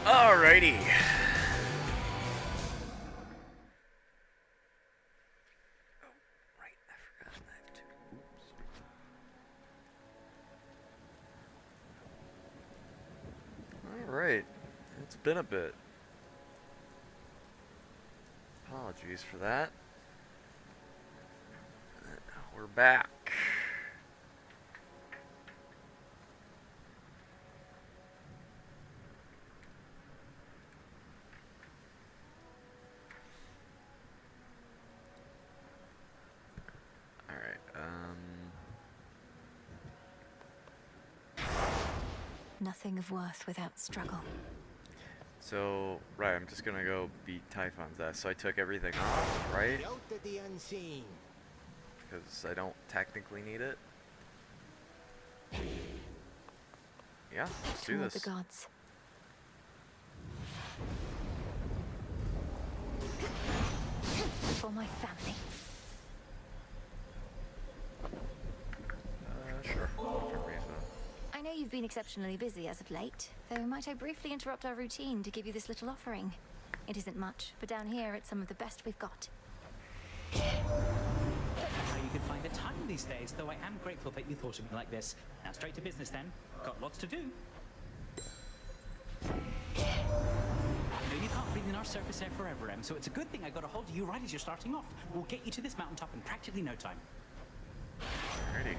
Alrighty. Oh, right, I forgot I have to. Oops. Alright, it's been a bit. Apologies for that. We're back. Nothing of worth without struggle. So, right, I'm just gonna go beat Typhon's ass. So I took everything off, right? Out of the unseen. Because I don't technically need it. Yeah, let's do Toward this. the gods. For my family. Sure. I know you've been exceptionally busy as of late, though might I briefly interrupt our routine to give you this little offering? It isn't much, but down here it's some of the best we've got. How you can find the time these days, though I am grateful that you thought of me like this. Now straight to business then. Got lots to do. No, you can't breathe in our surface air forever, Em, so it's a good thing I got a hold of you right as you're starting off. We'll get you to this mountaintop in practically no time. Alrighty.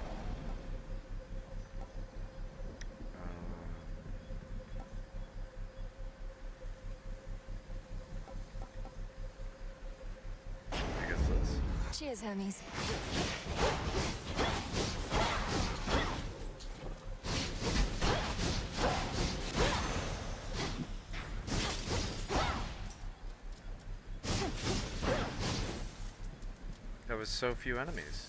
I guess this. Cheers, Hermes. There was so few enemies.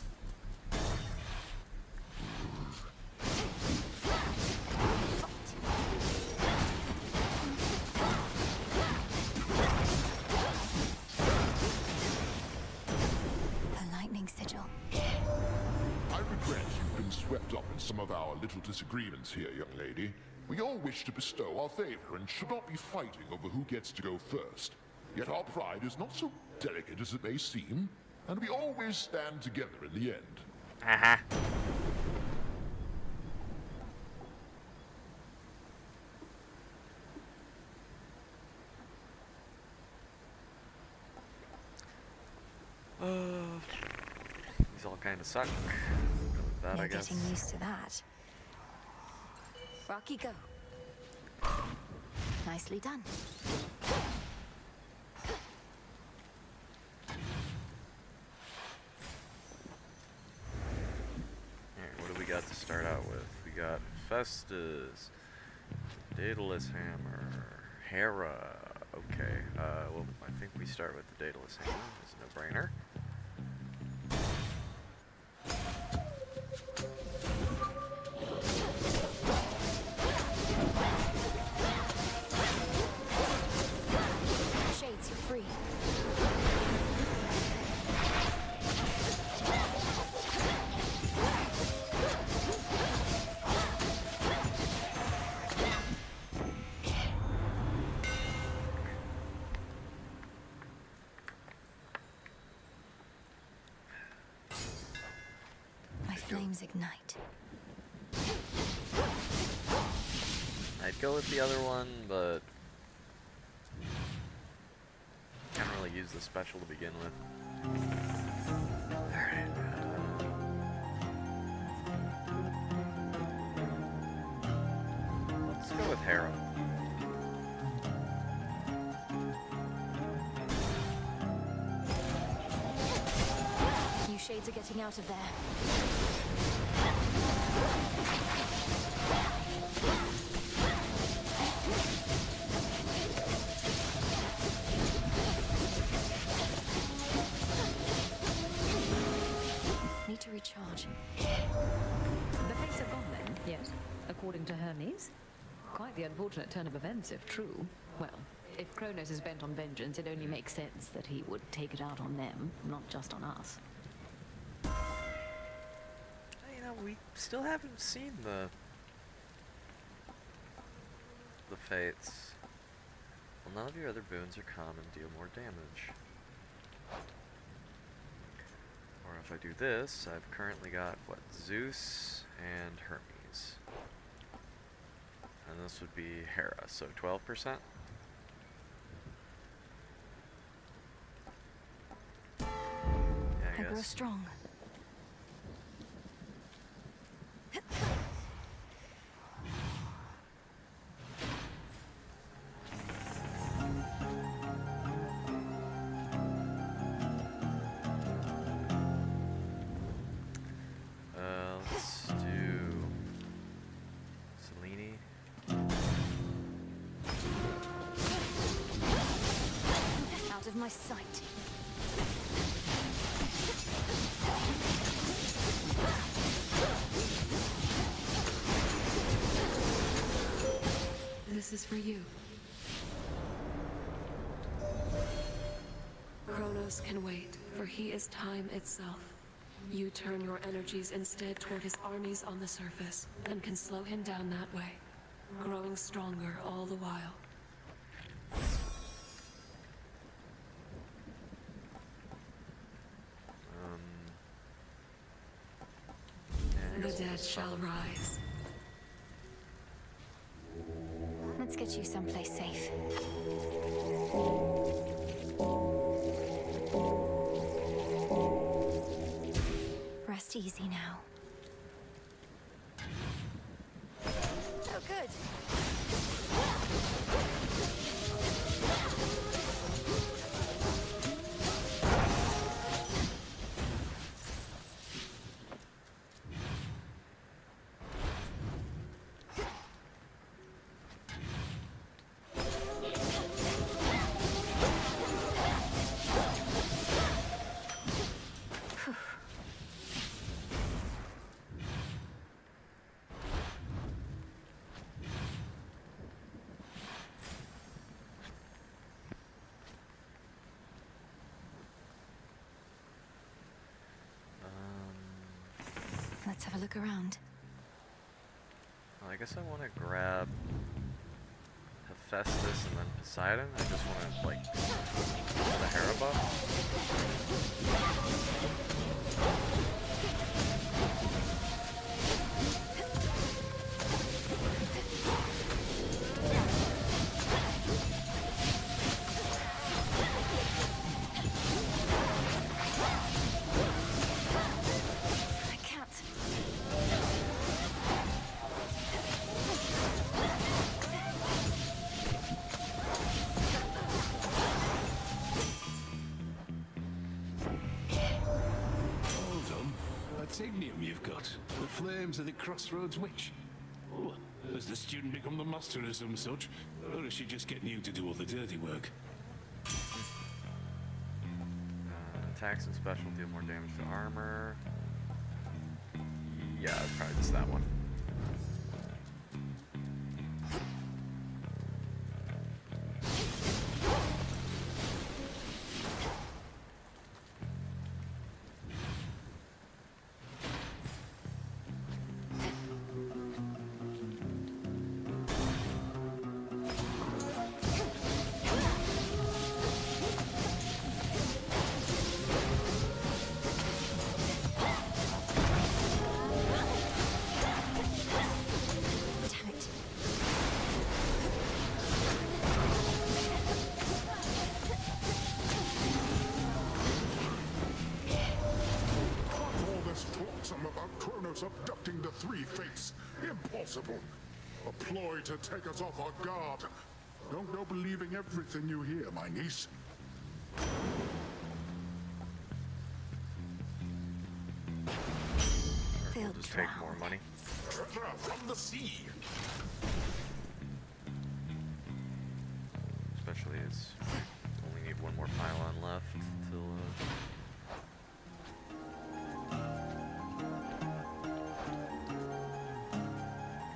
Swept up in some of our little disagreements here, young lady. We all wish to bestow our favor and should not be fighting over who gets to go first. Yet our pride is not so delicate as it may seem, and we always stand together in the end. Uh-huh. These all kind of suck. That, no I guess. getting used to that. Rocky, go. Nicely done. Alright, what do we got to start out with? We got Festus, Daedalus Hammer, Hera. Okay, well, I think we start with the Daedalus Hammer. It's a no-brainer. Shades, you're free. My flames ignite. I'd go with the other one, but can't really use the special to begin with. Alright. Let's go with Hera. You shades are getting out of there. Need to recharge. The fates are gone then, yes, according to Hermes. Quite the unfortunate turn of events, if true. Well, if Kronos is bent on vengeance, it only makes sense that he would take it out on them, not just on us. You know, we still haven't seen the fates. Well, none of your other boons are common, deal more damage. Or if I do this, I've currently got, what, Zeus and Hermes. And this would be Hera, so 12%? Yeah, I grow guess. strong. Let's do Selene. Out of my sight. This is for you. Kronos can wait, for he is time itself. You turn your energies instead toward his armies on the surface, and can slow him down that way, growing stronger all the while. Yeah, I The guess dead shall rise. Let's get you someplace safe. Rest easy now. Oh, good. Let's have a look around. Well, I guess I want to grab Hephaestus and then Poseidon. I just want to, like, the Hera buff. I can't. Hold on. Titanium you've got. The flames of the Crossroads Witch. Oh, has the student become the master of some such? Or is she just getting you to do all the dirty work? Attacks and special deal more damage to armor. Yeah, probably just that one. Damn it. What's all this flotsam about Kronos abducting the Three Fates? Impossible. A ploy to take us off our guard. Don't go believing everything you hear, my niece. Or we'll They'll just take drown. more money. Treasure from the sea. Especially as only need one more pylon left till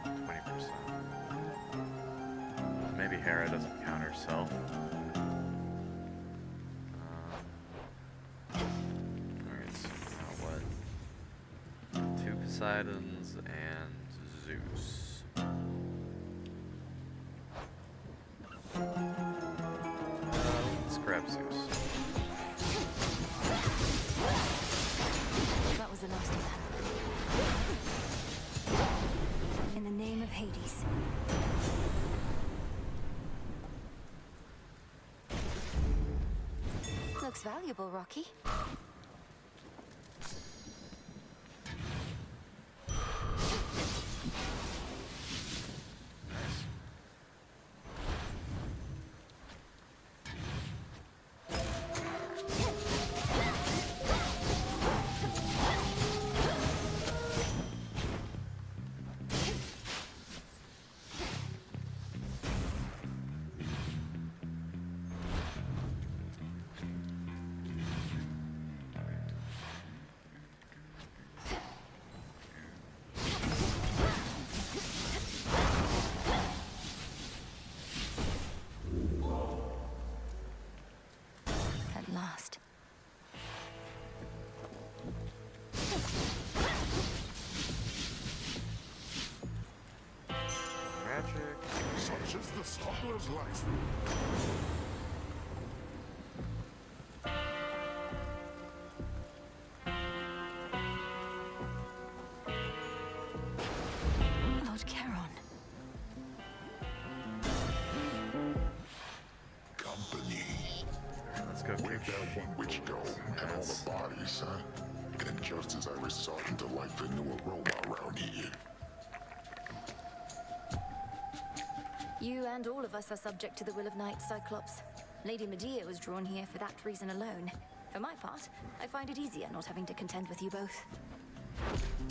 20%. Maybe Hera doesn't count herself. Alright, so now what? 2 Poseidons and Zeus. grab Zeus. That was the last of them. In the name of Hades. Looks valuable, Rocky. At last. Magic. Such is the smuggler's life. Lord Charon. Company. Let's go Where'd creep. that one witch go? And all the bodies, huh? And just as I was starting to like the new aroma around here. You and all of us are subject to the will of night, Cyclops. Lady Medea was drawn here for that reason alone. For my part, I find it easier not having to contend with you both.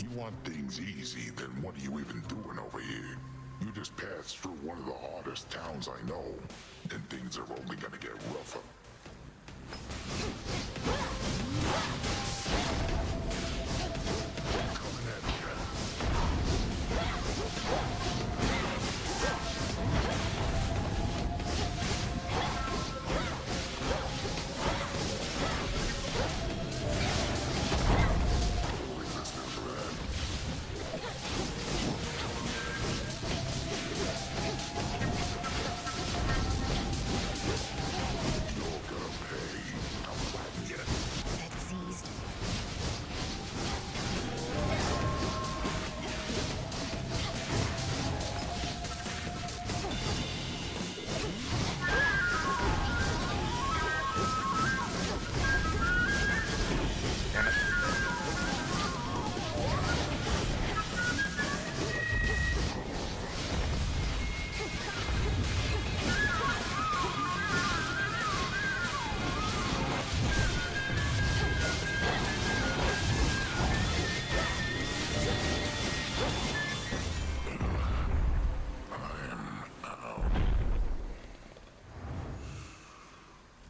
You want things easy, then what are you even doing over here? You just passed through one of the hardest towns I know, and things are only gonna get rougher. Coming at you. Resistance to that. You're gonna pay. I'm fighting you. They're diseased.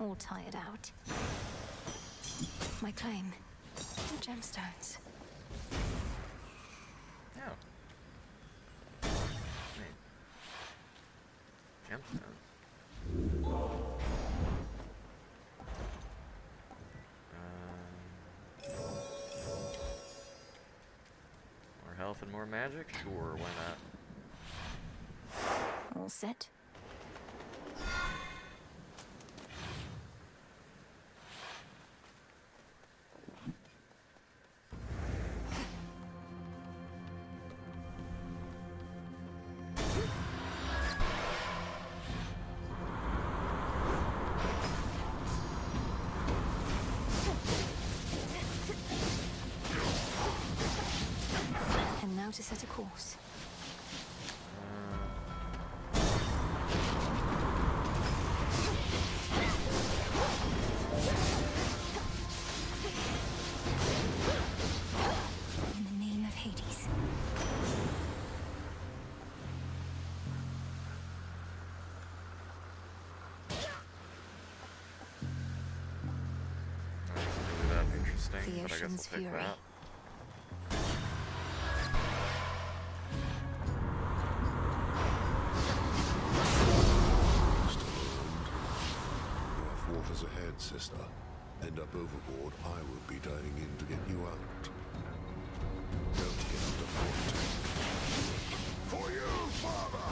All tired out. My claim. The gemstones. Yeah. Neat. Gemstones. More health and more magic? Sure, why not? All set. And now to set a course. In the name of Hades. Not really that interesting, The but I guess ocean's I'll take fury. that. You have waters ahead, sister. End up overboard, I will be diving in to get you out. Don't get underfoot. For you, father!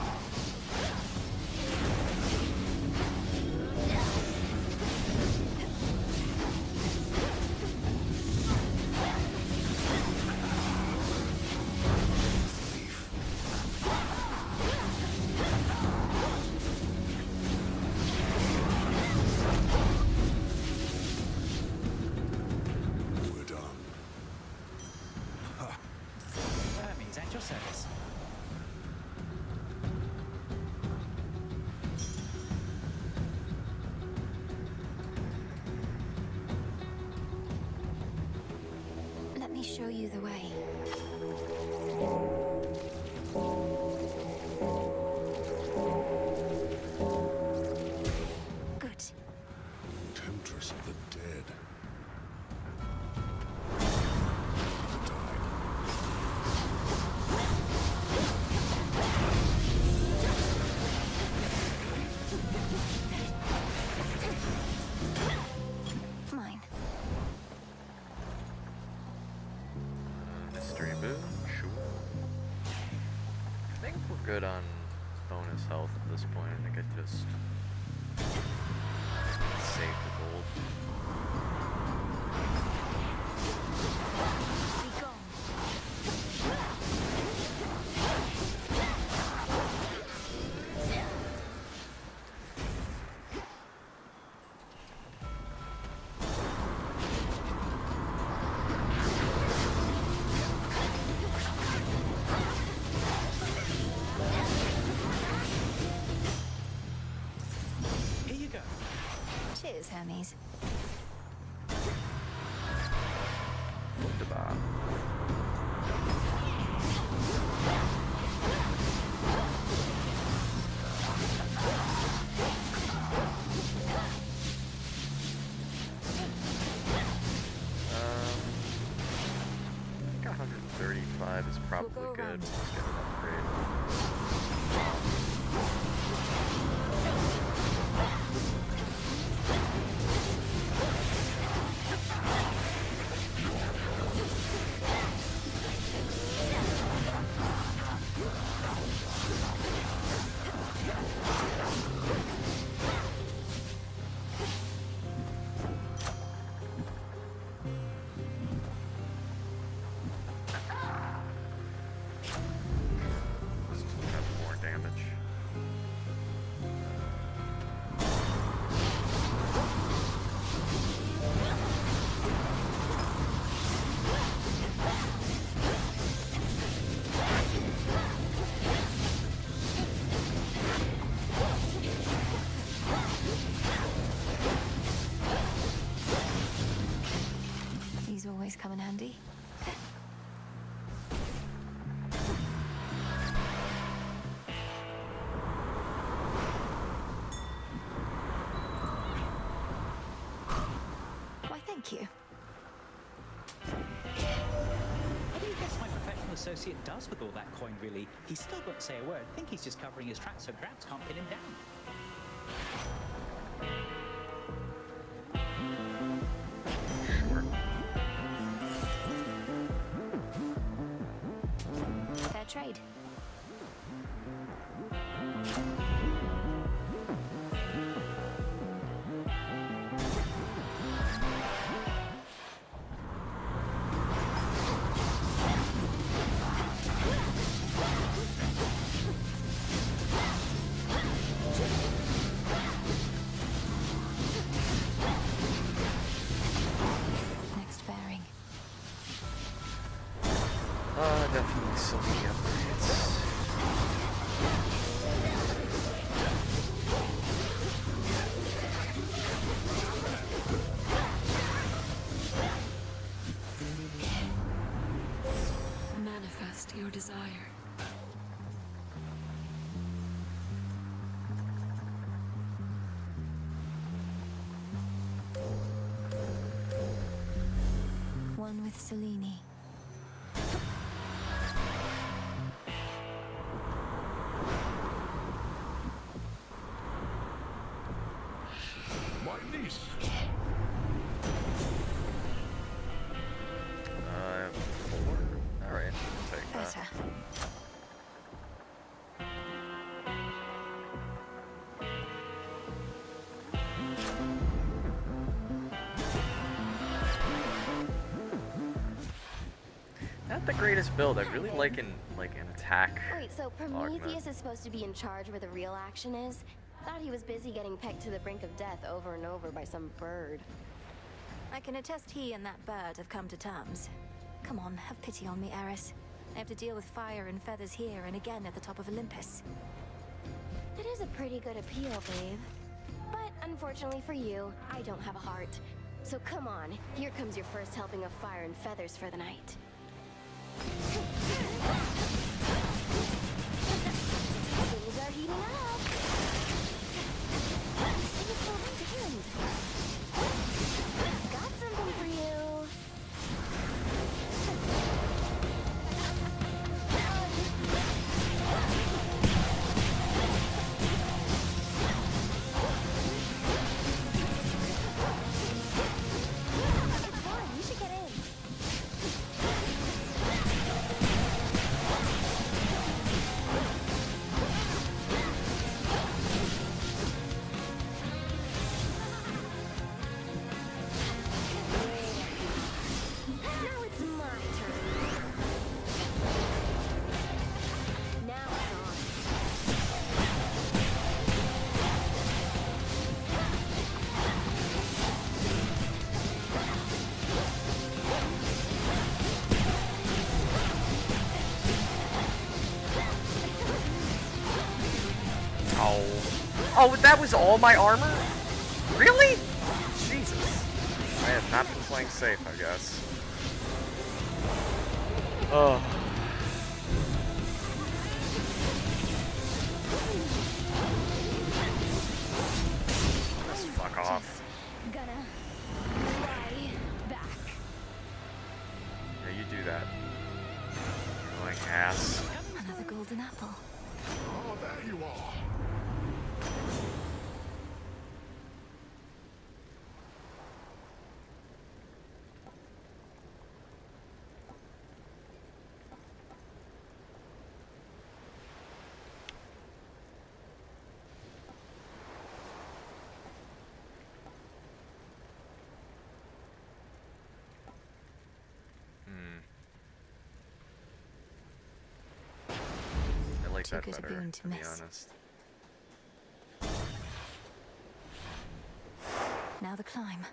show you the way. Good. Temptress of the dead. Mine. Mystery boon, sure. I think we're good on bonus health at this point. I think I just saved the gold. Be gone. Here you go. Cheers, Hermes. Goodbye. I think 135 is probably We'll go good. around. Let's get an upgrade. Still have more damage. These always come in handy. Why, thank you. What do you guess my professional associate does with all that coin, really? He still won't say a word. I think he's just covering his tracks so Gramps can't pin him down. Sure. Fair trade. Next bearing. Definitely still need upgrades. Manifest your desire. One with Selene. My niece. I have 4. Alright, I'll take that. Better. Not the greatest build. I really like an attack. Wait, so augment. Prometheus is supposed to be in charge where the real action is? Thought he was busy getting pegged to the brink of death over and over by some bird. I can attest he and that bird have come to terms. Come on, have pity on me, Eris. I have to deal with fire and feathers here and again at the top of Olympus. That is a pretty good appeal, babe. But unfortunately for you, I don't have a heart. So come on, here comes your first helping of fire and feathers for the night. Things are heating up. These things won't stand. Got something for you. It's fun. You should get in. Now it's my turn. Now it's on. Oh. Oh, that was all my armor? Really? Jesus. I have not been playing safe, I guess. Oh. Just fuck off. Gonna fly back. Yeah, you do that. Annoying ass. Another golden apple. Oh, there you are. I like Too that good a better, boon to to be miss. honest. Now the climb.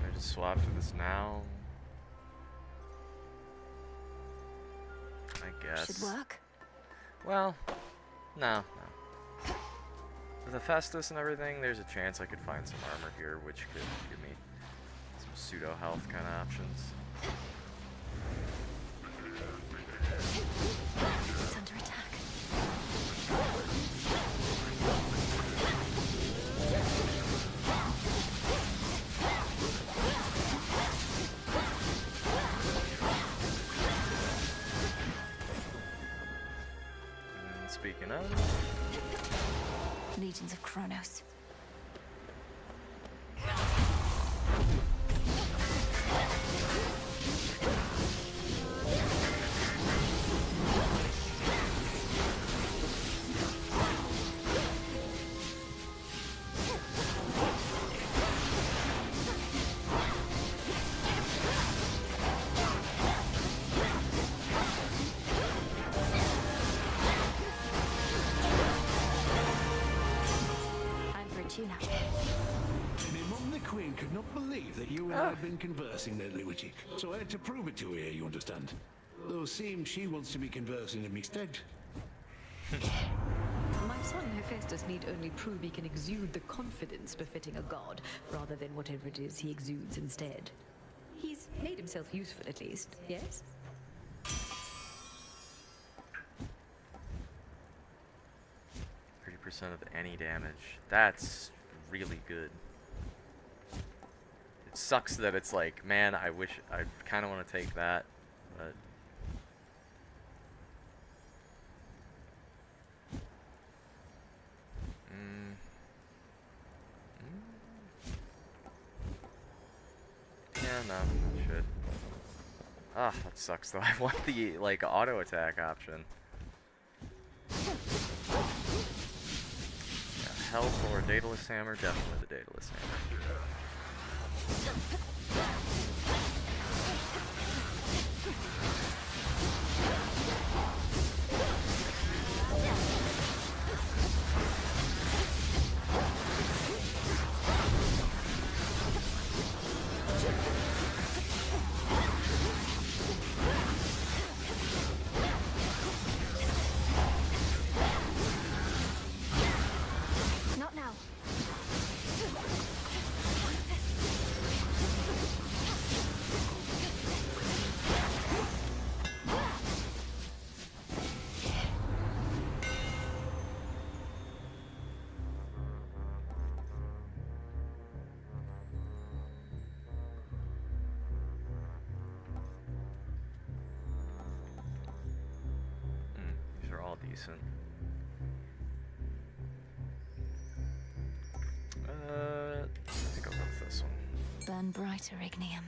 I just swap to this now. I guess. Should work. Well, no. With the Festus and everything, there's a chance I could find some armor here, which could give me some pseudo health kind of options. It's under attack. And speaking of, Legions of Kronos. I'm Fortuna. My mum, the Queen, could not believe that you and I had been conversing lately, Witchy. So I had to prove it to her, you understand. Though it seems she wants to be conversing in me stead. My son Hephaestus need only prove he can exude the confidence befitting a god, rather than whatever it is he exudes instead. He's made himself useful at least, yes? 30% of any damage. That's really good. It sucks that it's like, man, I wish, I kind of want to take that, but... Yeah, no, that should. Ah, that sucks though. I want the, like, auto attack option. Yeah, health or Daedalus Hammer? Definitely the Daedalus Hammer. out now. These are all decent. I think I'll go with this one. Burn brighter, Ignium.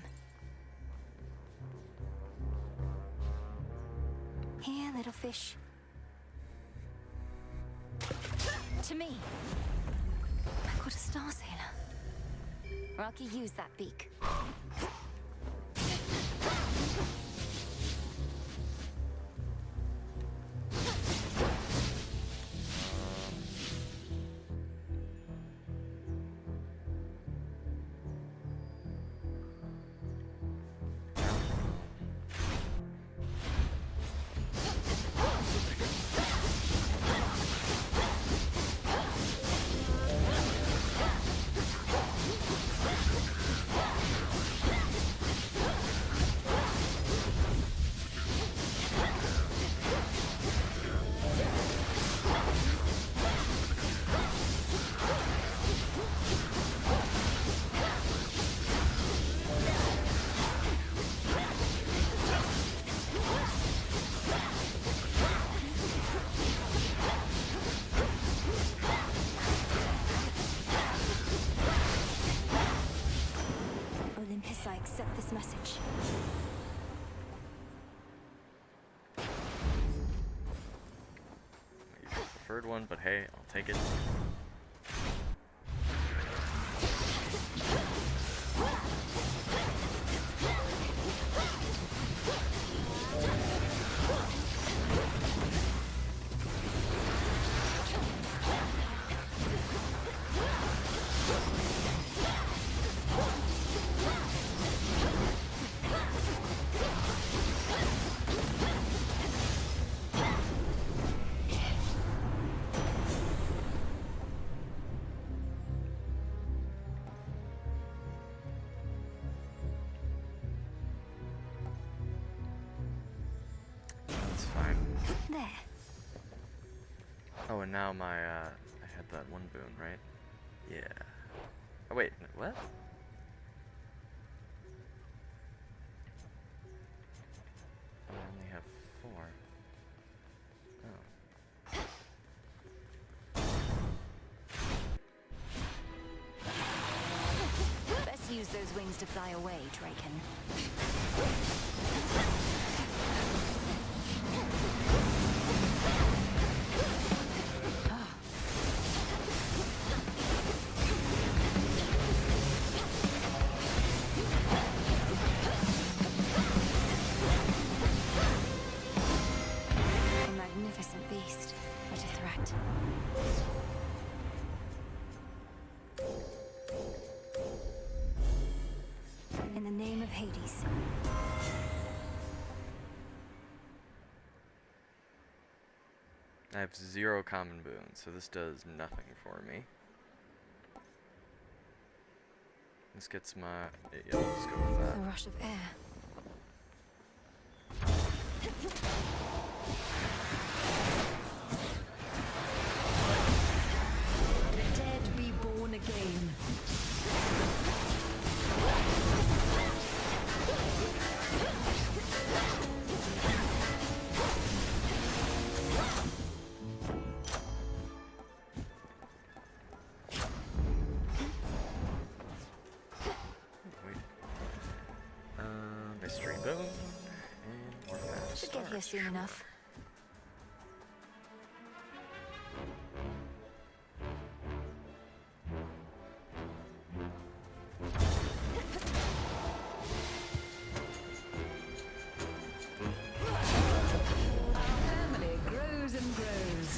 Here, little fish. To me. I've got a star sailor. Rocky, use that beak. Olympus, I accept this message. Preferred one, but hey, I'll take it. That's fine. There. Oh, and now my, I had that one boon, right? Yeah. Oh, wait, what? I only have 4. Oh. Best use those wings to fly away, Draken. A magnificent beast, but a threat. In the name of Hades. I have 0 common boons, so this does nothing for me. This gets my... Yeah, I'll just go with that. A rush of air. The dead be born again. Wait. Mystery bone. And more fast. Should get here soon enough. Family grows and grows.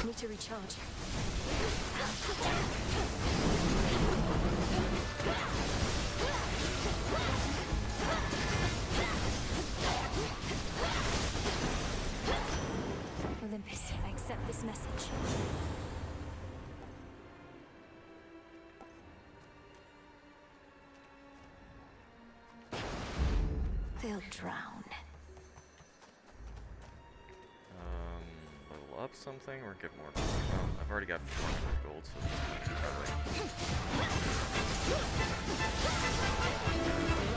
Need to recharge. They'll drown. Level up something or get more gold? Well, I've already got 400 gold, so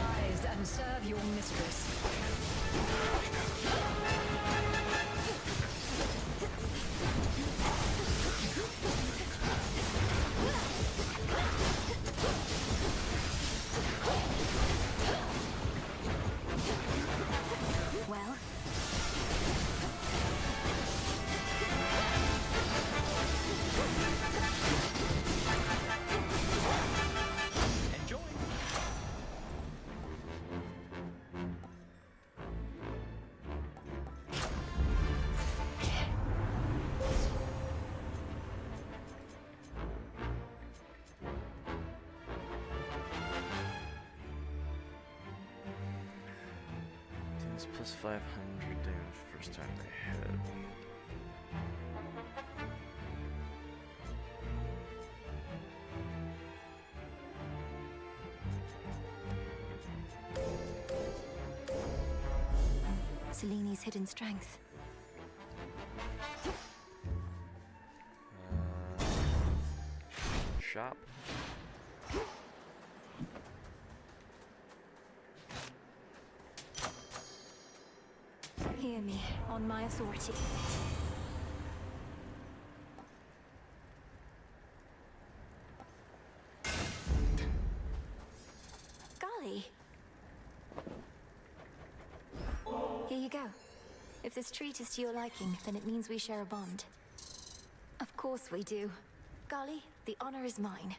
Rise and serve your mistress. Well, Enjoy! Deals plus 500 damage first time they hit. Seleni's hidden strength. Shop. Hear me, on my authority. Golly. Here you go. If this treat is to your liking, then it means we share a bond. Of course we do. Golly, the honor is mine.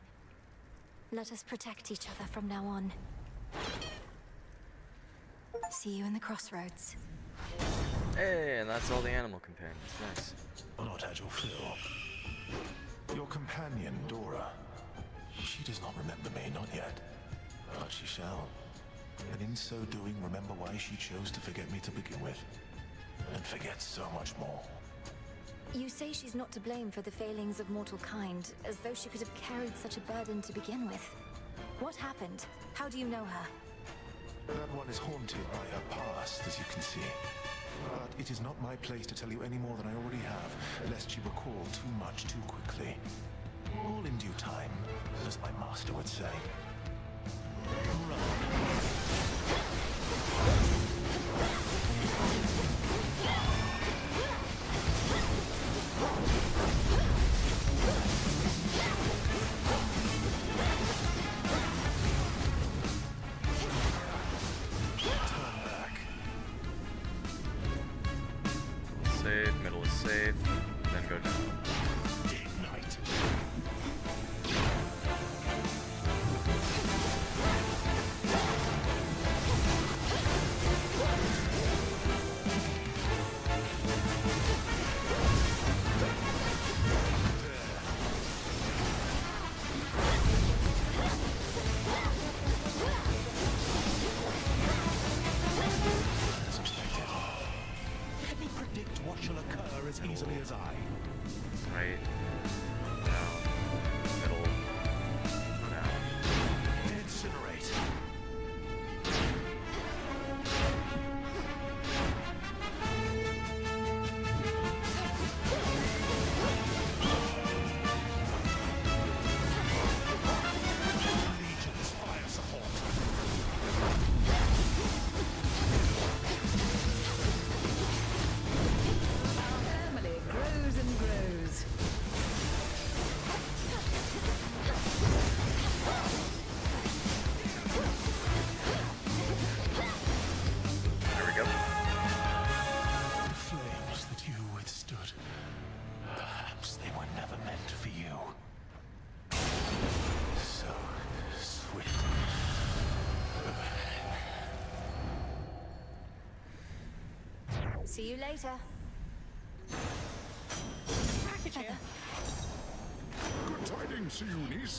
Let us protect each other from now on. See you in the crossroads. Hey, and that's all the animal companions. Nice. Not at your fill. Your companion, Dora. She does not remember me, not yet. But she shall. And in so doing, remember why she chose to forget me to begin with. And forget so much more. You say she's not to blame for the failings of mortal kind, as though she could have carried such a burden to begin with. What happened? How do you know her? That one is haunted by her past, as you can see. But it is not my place to tell you any more than I already have, lest you recall too much too quickly. All in due time, as my master would say. Turn back. Safe, middle is safe, then go down. Ignite. As expected. Can you predict what shall occur as easily as I? Right. Down. Middle. Down. Incinerate. Legion's fire support. Family grows and grows. There we go. The flames that you withstood. Perhaps they were never meant for you. So swift. See you later. Feather. Good tidings, Eunice.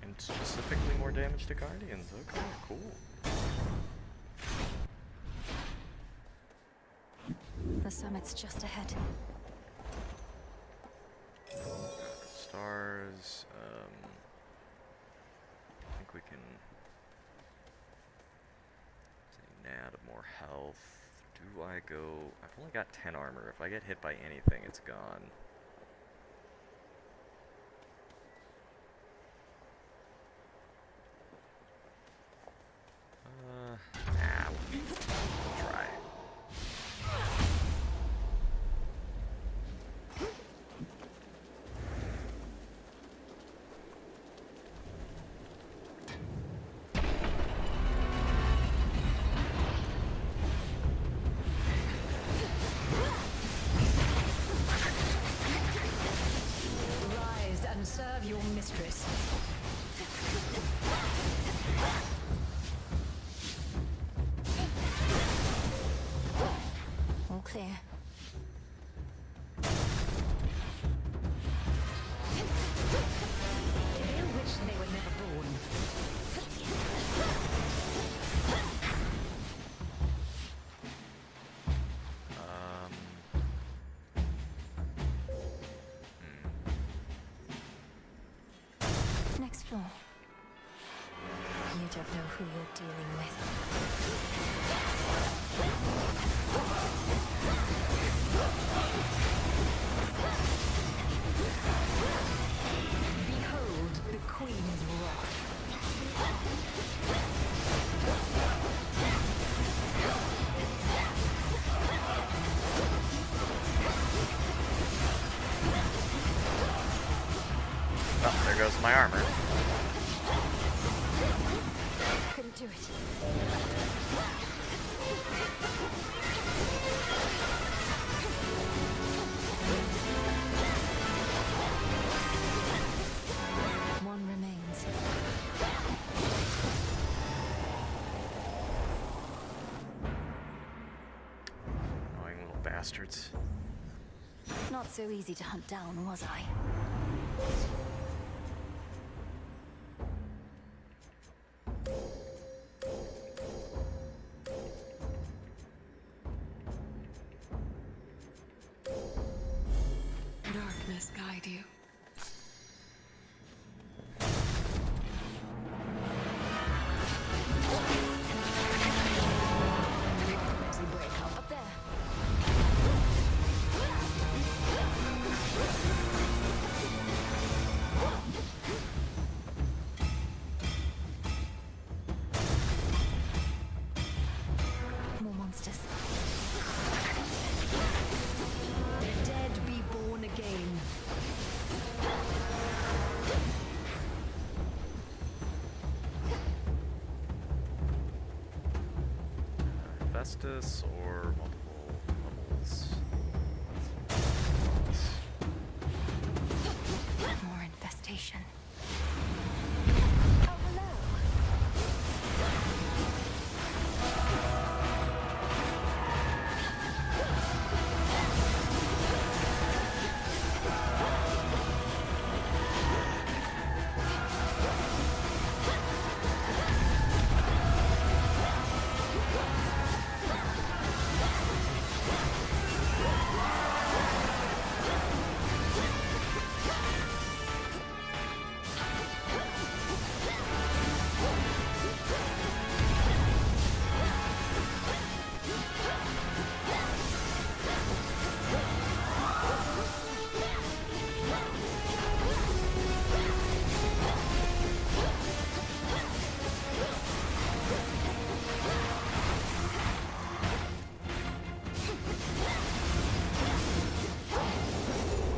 And specifically more damage to Guardians. Okay, cool. The summit's just ahead. Stars. is. I think we can add more health. Do I go? I've only got 10 armor. If I get hit by anything, it's gone. Nah, we'll try. Rise and serve your mistress. All clear. They wish they were never born. Next floor. You don't know who you're dealing with. Behold the Queen's wrath. Oh, there goes my armor. Couldn't do it. One remains. Annoying little bastards. Not so easy to hunt down, was I? Darkness guide you. Up there. More monsters. The dead be born again. Festus or multiple levels? More infestation. Oh, hello.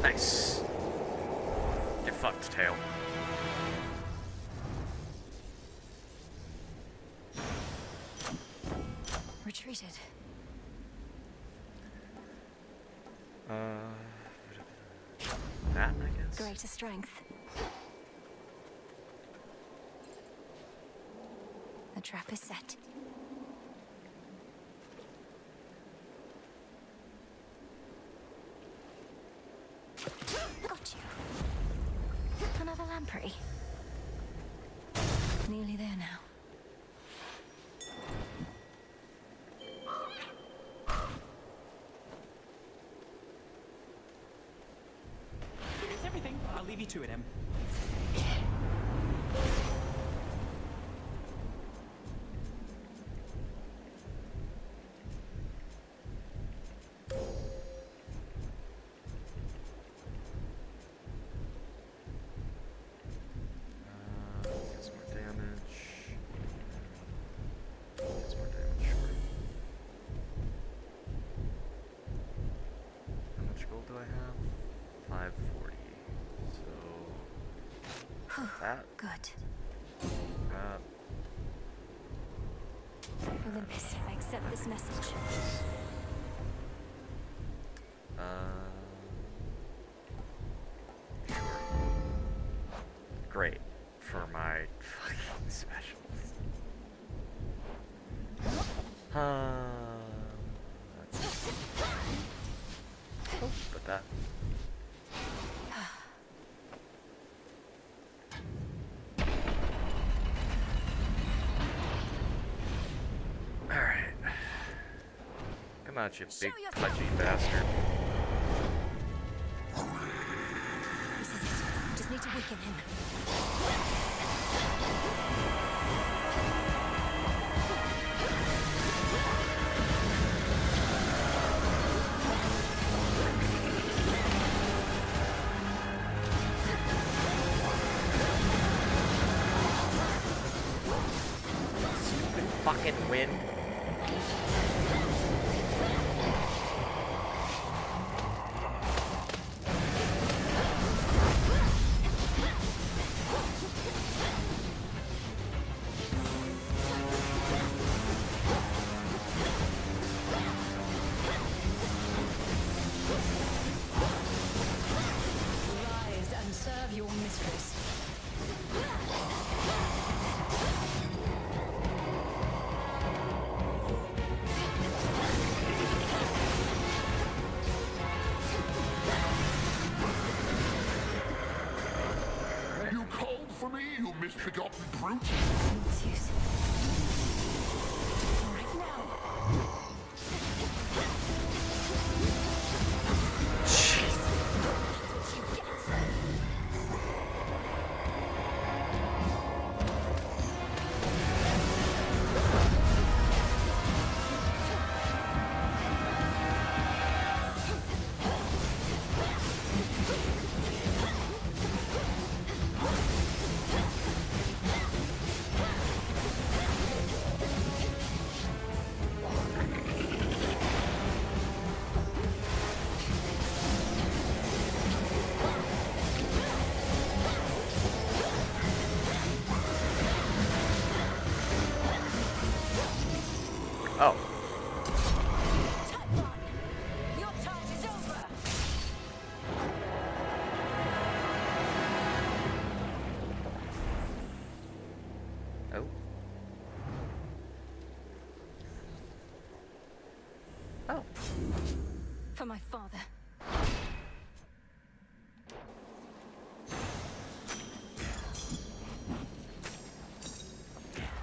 Nice. Get fucked, Tail. Retreated. That, I guess. Greater strength. The trap is set. Got you. Another lamprey. Nearly there now. Is everything a leave you to it, Em. Get some more damage. Get some more damage, sure. How much gold do I have? 540. So that. Good. That. Olympus, I accept this message. Sure. Great for my fucking specials. That's but that. Alright. Come out, you big pudgy bastard. This is it. Just need to weaken him. Stupid fucking wind. Rise and serve your mistress. You called for me, you misbegotten brute? Zeus. Right now. Oh. Typhon, your time is over. Oh. Oh. For my father.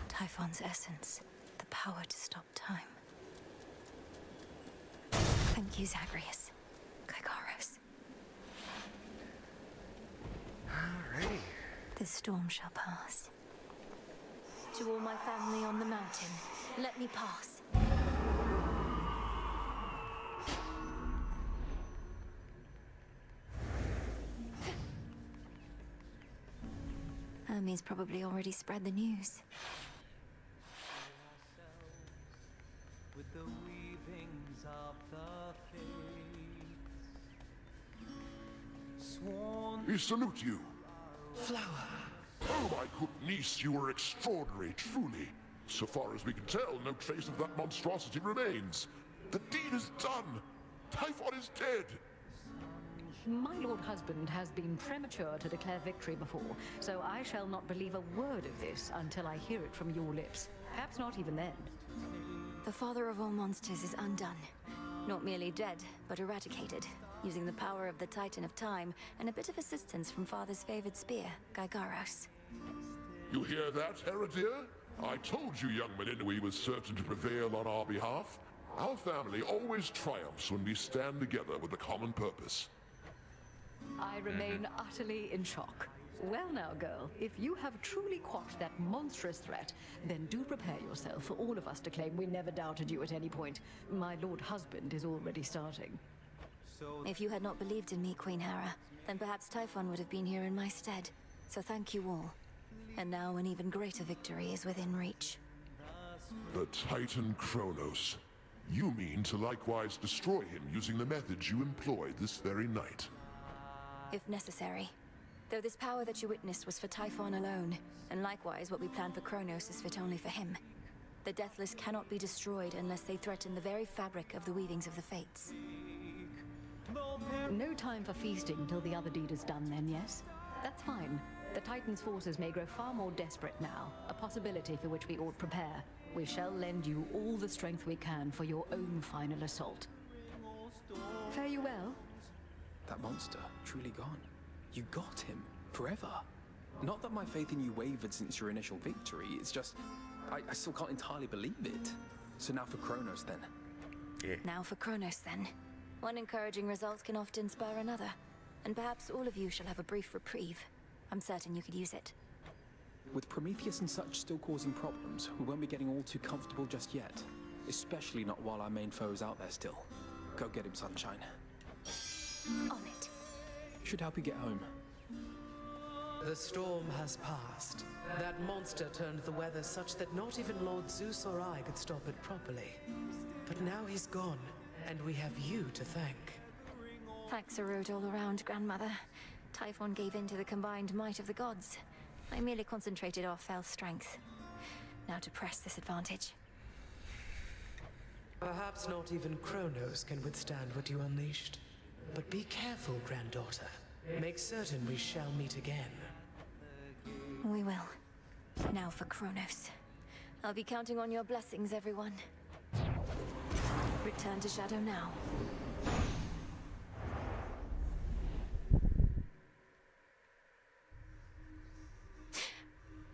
Typhon's essence. The power to stop time. Thank you, Zagreus. Kygaros. Alrighty. This storm shall pass. To all my family on the mountain, let me pass. Hermes probably already spread the news. With the weavings of the fates, sworn We salute you. flower. Oh, my good niece, you are extraordinary, truly. So far as we can tell, no trace of that monstrosity remains. The deed is done. Typhon is dead. My lord husband has been premature to declare victory before, so I shall not believe a word of this until I hear it from your lips. Perhaps not even then. The father of all monsters is undone. Not merely dead, but eradicated, using the power of the Titan of Time and a bit of assistance from father's favored spear, Gygaros. You hear that, Heredia? I told you young Meninui was certain to prevail on our behalf. Our family always triumphs when we stand together with a common purpose. I remain utterly in shock. Well now, girl, if you have truly quashed that monstrous threat, then do prepare yourself for all of us to claim we never doubted you at any point. My lord husband is already starting. If you had not believed in me, Queen Hera, then perhaps Typhon would have been here in my stead. So thank you all. And now an even greater victory is within reach. The Titan Kronos. You mean to likewise destroy him using the methods you employed this very night? If necessary. Though this power that you witnessed was for Typhon alone, and likewise what we plan for Kronos is fit only for him. The Deathless cannot be destroyed unless they threaten the very fabric of the weavings of the Fates. No time for feasting till the other deed is done then, yes? That's fine. The Titan's forces may grow far more desperate now, a possibility for which we ought prepare. We shall lend you all the strength we can for your own final assault. Fare you well. That monster, truly gone. You got him. Forever. Not that my faith in you wavered since your initial victory, it's just... I still can't entirely believe it. So now for Kronos, then. Yeah. Now for Kronos, then. One encouraging result can often spur another. And perhaps all of you shall have a brief reprieve. I'm certain you could use it. With Prometheus and such still causing problems, we won't be getting all too comfortable just yet. Especially not while our main foe is out there still. Go get him, Sunshine. On it. Should help you get home. The storm has passed. That monster turned the weather such that not even Lord Zeus or I could stop it properly. But now he's gone, and we have you to thank. Thanks are owed all around, Grandmother. Typhon gave in to the combined might of the gods. I merely concentrated our fell strength. Now to press this advantage. Perhaps not even Kronos can withstand what you unleashed. But be careful, granddaughter. Make certain we shall meet again. We will. Now for Kronos. I'll be counting on your blessings, everyone. Return to Shadow now.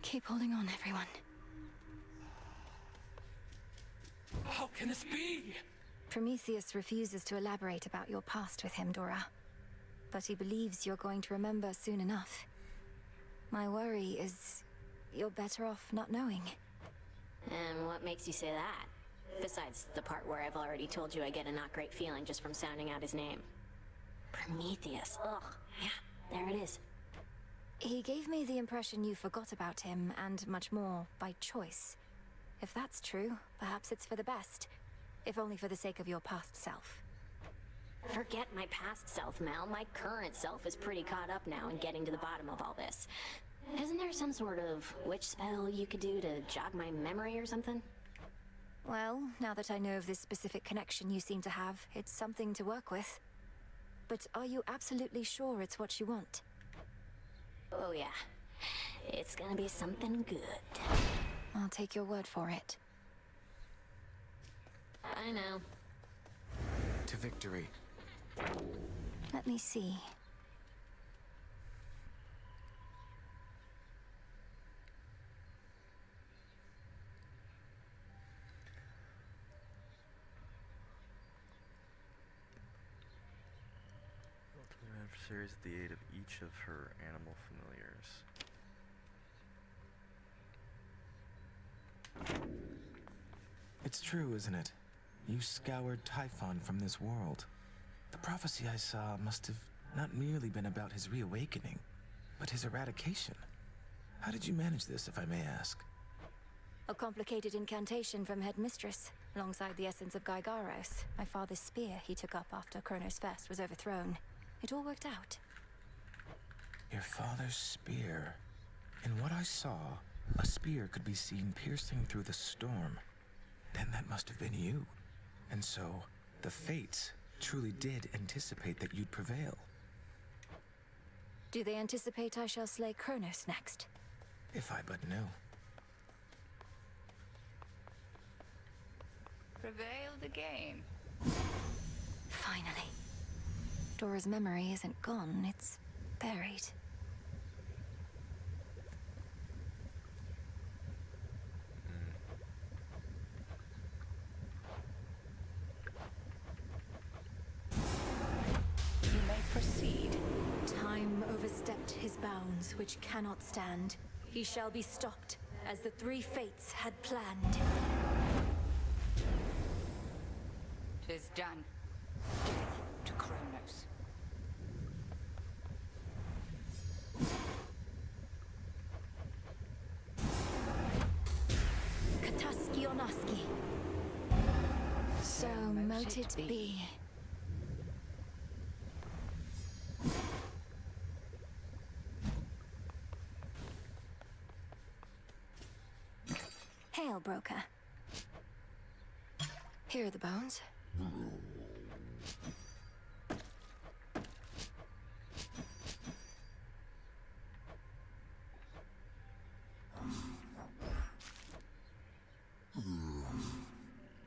Keep holding on, everyone. How can this be? Prometheus refuses to elaborate about your past with him, Dora. But he believes you're going to remember soon enough. My worry is you're better off not knowing. And what makes you say that? Besides the part where I've already told you I get a not great feeling just from sounding out his name. Prometheus. Ugh. Yeah, there it is. He gave me the impression you forgot about him, and much more by choice. If that's true, perhaps it's for the best. If only for the sake of your past self. Forget my past self, Mel. My current self is pretty caught up now in getting to the bottom of all this. Isn't there some sort of witch spell you could do to jog my memory or something? Well, now that I know of this specific connection you seem to have, it's something to work with. But are you absolutely sure it's what you want? Oh yeah. It's gonna be something good. I'll take your word for it. I know. To victory. Let me see. Ultimate adversaries at the aid of each of her animal familiars. It's true, isn't it? You scoured Typhon from this world. The prophecy I saw must have not merely been about his reawakening, but his eradication. How did you manage this, if I may ask? A complicated incantation from Headmistress, alongside the essence of Gygaros, my father's spear he took up after Kronos Fest was overthrown. It all worked out. Your father's spear. In what I saw, a spear could be seen piercing through the storm. Then that must have been you. And so, the Fates truly did anticipate that you'd prevail. Do they anticipate I shall slay Kronos next? If I but knew. Prevailed again. Finally. Dora's memory isn't gone, it's buried. You may proceed. stones which cannot stand. He shall be stopped, as the three fates had planned. 'Tis done. Death to Kronos. Kataski Onaski. So mote it be. Hail, Broker. Here are the bones.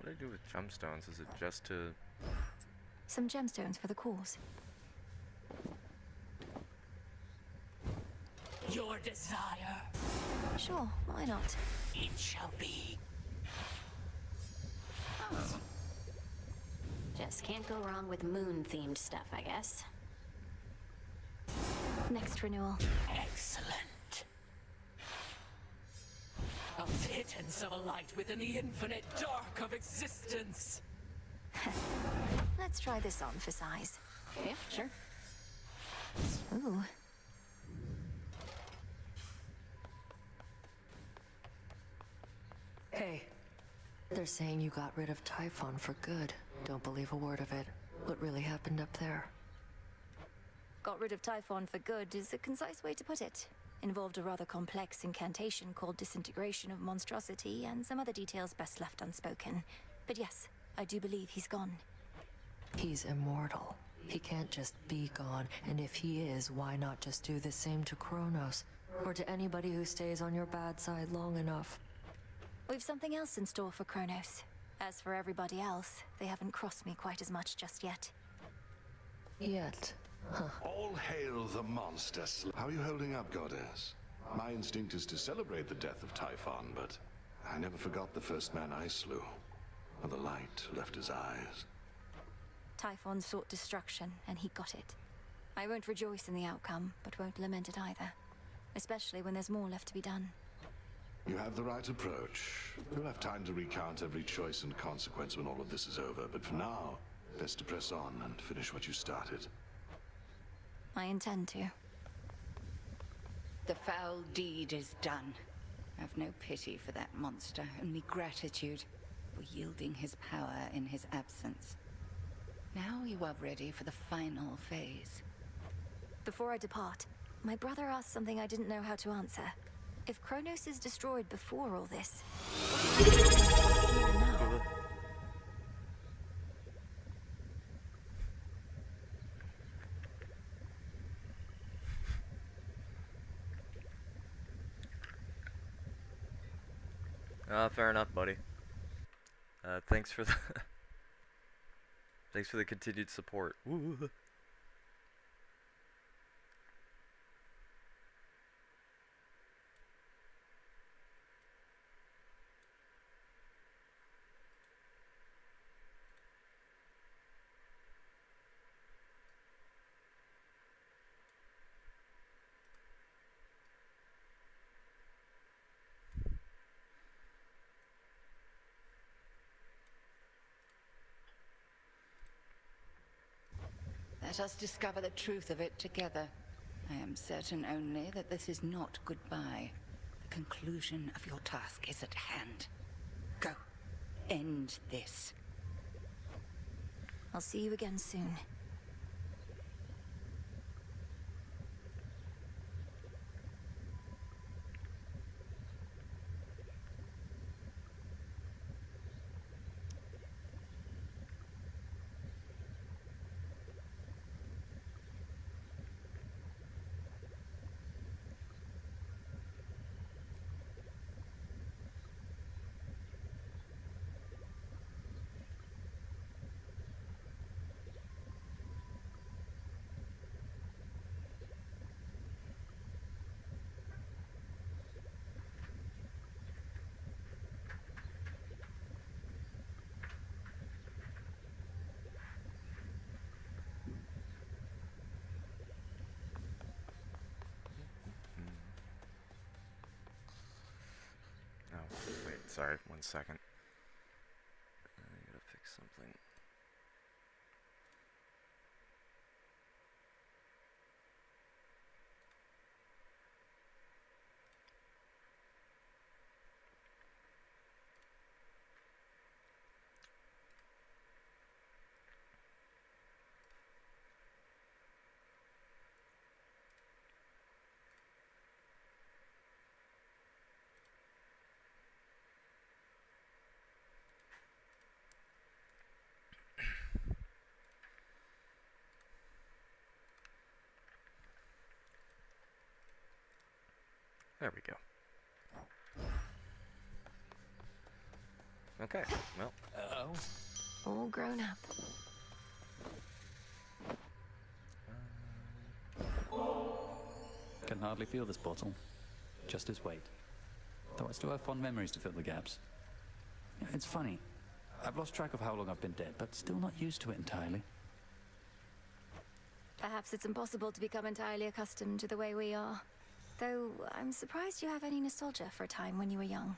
What do I do with gemstones? Is it just to... Some gemstones for the cause. Your desire. Sure, why not? It shall be. Just can't go wrong with moon-themed stuff, I guess. Next renewal. Excellent. A pittance of a light within the infinite dark of existence. Let's try this on for size. Yeah, sure. Ooh. Hey. They're saying you got rid of Typhon for good. Don't believe a word of it. What really happened up there? Got rid of Typhon for good is a concise way to put it. Involved a rather complex incantation called Disintegration of Monstrosity and some other details best left unspoken. But yes, I do believe he's gone. He's immortal. He can't just be gone, and if he is, why not just do the same to Kronos? Or to anybody who stays on your bad side long enough? We've something else in store for Kronos. As for everybody else, they haven't crossed me quite as much just yet. Yet. Huh. All hail the monster. How are you holding up, Goddess? My instinct is to celebrate the death of Typhon, but I never forgot the first man I slew. When the light left his eyes. Typhon sought destruction, and he got it. I won't rejoice in the outcome, but won't lament it either. Especially when there's more left to be done. You have the right approach. You'll have time to recount every choice and consequence when all of this is over, but for now, best to press on and finish what you started. I intend to. The foul deed is done. Have no pity for that monster, only gratitude for yielding his power in his absence. Now you are ready for the final phase. Before I depart, my brother asked something I didn't know how to answer. If Kronos is destroyed before all this, what is here now? Fair enough, buddy. Thanks for the thanks for the continued support. Woo. Let us discover the truth of it together. I am certain only that this is not goodbye. The conclusion of your task is at hand. Go. End this. I'll see you again soon. Sorry, 1 second. I gotta fix something. There we go. Okay, well. All grown up. Can hardly feel this bottle. Just his weight. Though I still have fond memories to fill the gaps. It's funny. I've lost track of how long I've been dead, but still not used to it entirely. Perhaps it's impossible to become entirely accustomed to the way we are. Though, I'm surprised you have any nostalgia for a time when you were young.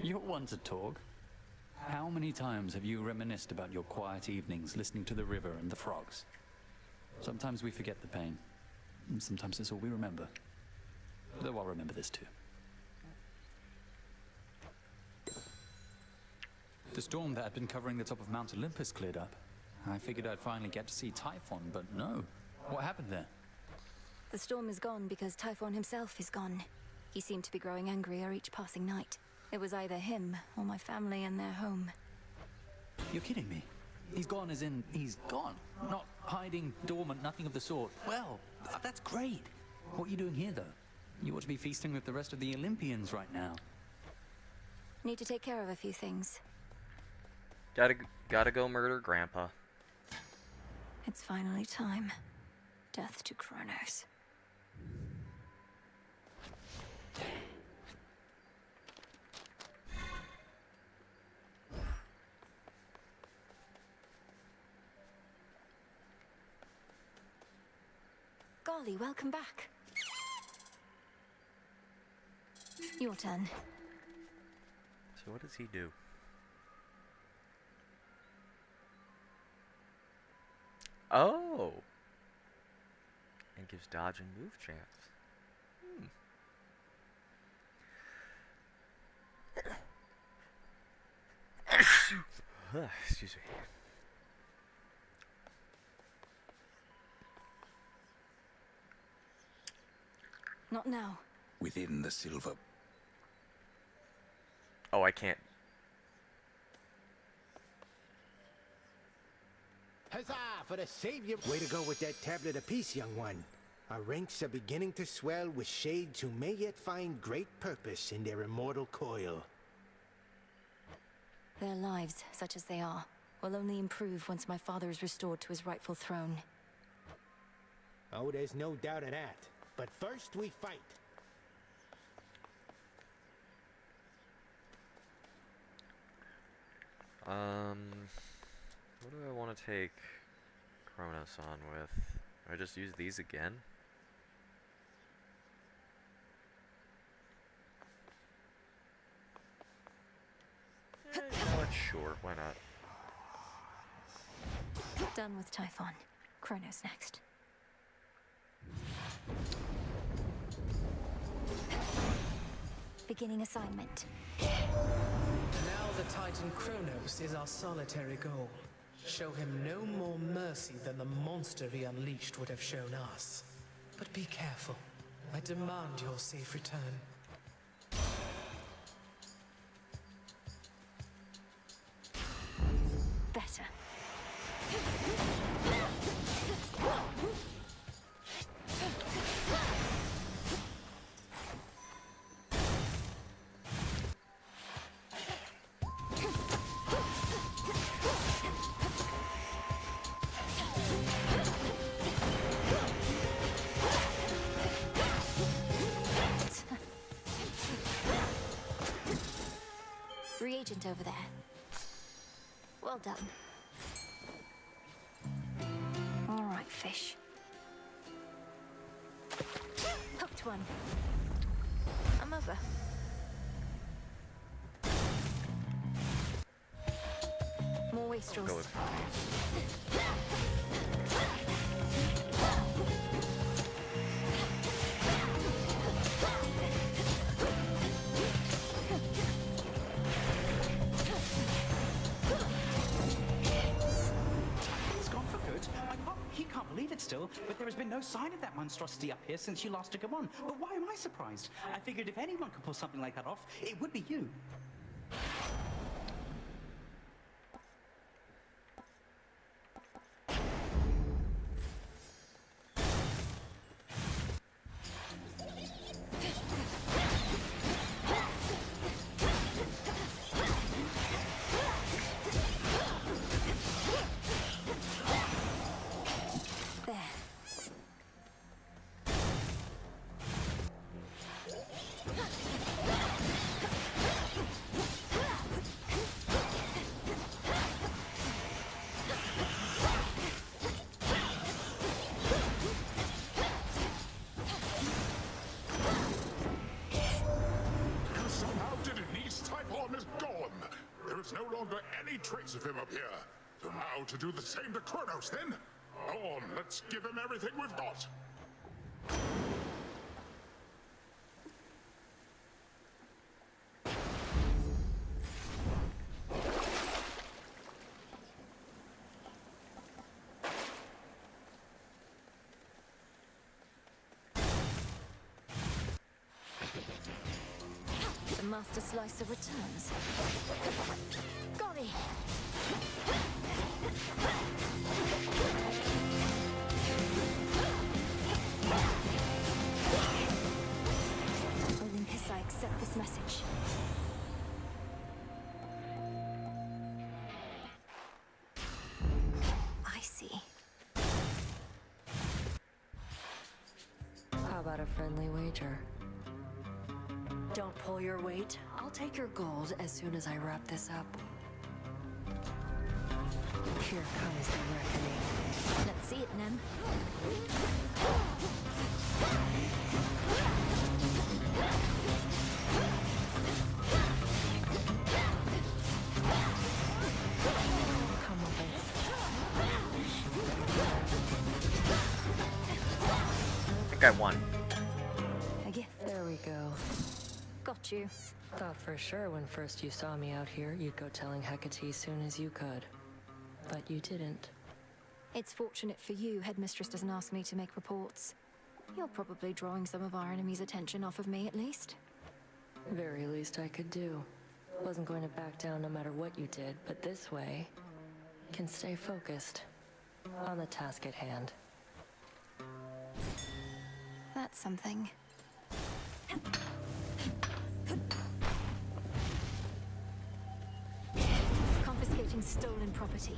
You're one to talk. How many times have you reminisced about your quiet evenings listening to the river and the frogs? Sometimes we forget the pain. And sometimes it's all we remember. Though I'll remember this too. The storm that had been covering the top of Mount Olympus cleared up. I figured I'd finally get to see Typhon, but no. What happened there? The storm is gone because Typhon himself is gone. He seemed to be growing angrier each passing night. It was either him or my family and their home. You're kidding me. He's gone as in he's gone. Not hiding, dormant, nothing of the sort. Well, that's great. What are you doing here, though? You ought to be feasting with the rest of the Olympians right now. Need to take care of a few things. Gotta go murder Grandpa. It's finally time. Death to Kronos. Golly, welcome back. Your turn. So what does he do? Oh! And gives dodge and move chance. Excuse me. Not now. Within the silver. Oh, I can't. Huzzah for the savior! Way to go with that tablet apiece, young one. Our ranks are beginning to swell with shades who may yet find great purpose in their immortal coil. Their lives, such as they are, will only improve once my father is restored to his rightful throne. Oh, there's no doubt of that. But first we fight. What do I want to take Kronos on with? Do I just use these again? You know what? Sure, why not? Done with Typhon. Kronos next. Beginning assignment. Now the Titan Kronos is our solitary goal. Show him no more mercy than the monster he unleashed would have shown us. But be careful. I demand your safe return. Better. Reagent over there. Well done. All right, fish. Hooked one. I'm over. Go with Hermes. It's gone for good. He can't believe it still, but there has been no sign of that monstrosity up here since you last took him on. But why am I surprised? I figured if anyone could pull something like that off, it would be you. There's no longer any trace of him up here. So now to do the same to Kronos, then? Go on, let's give him everything we've got. The Master Slicer returns. Golly! Olympus, I accept this message. I see. How about a friendly wager? Don't pull your weight. I'll take your gold as soon as I wrap this up. Here comes the reckoning. Let's see it, Nem. Come on, I think I won. A gift. There we go. Got you. Thought for sure when first you saw me out here, you'd go telling Hecate soon as you could. But you didn't. It's fortunate for you, Headmistress doesn't ask me to make reports. You're probably drawing some of our enemy's attention off of me, at least. Very least I could do. Wasn't going to back down no matter what you did, but this way, can stay focused on the task at hand. That's something. Confiscating stolen property.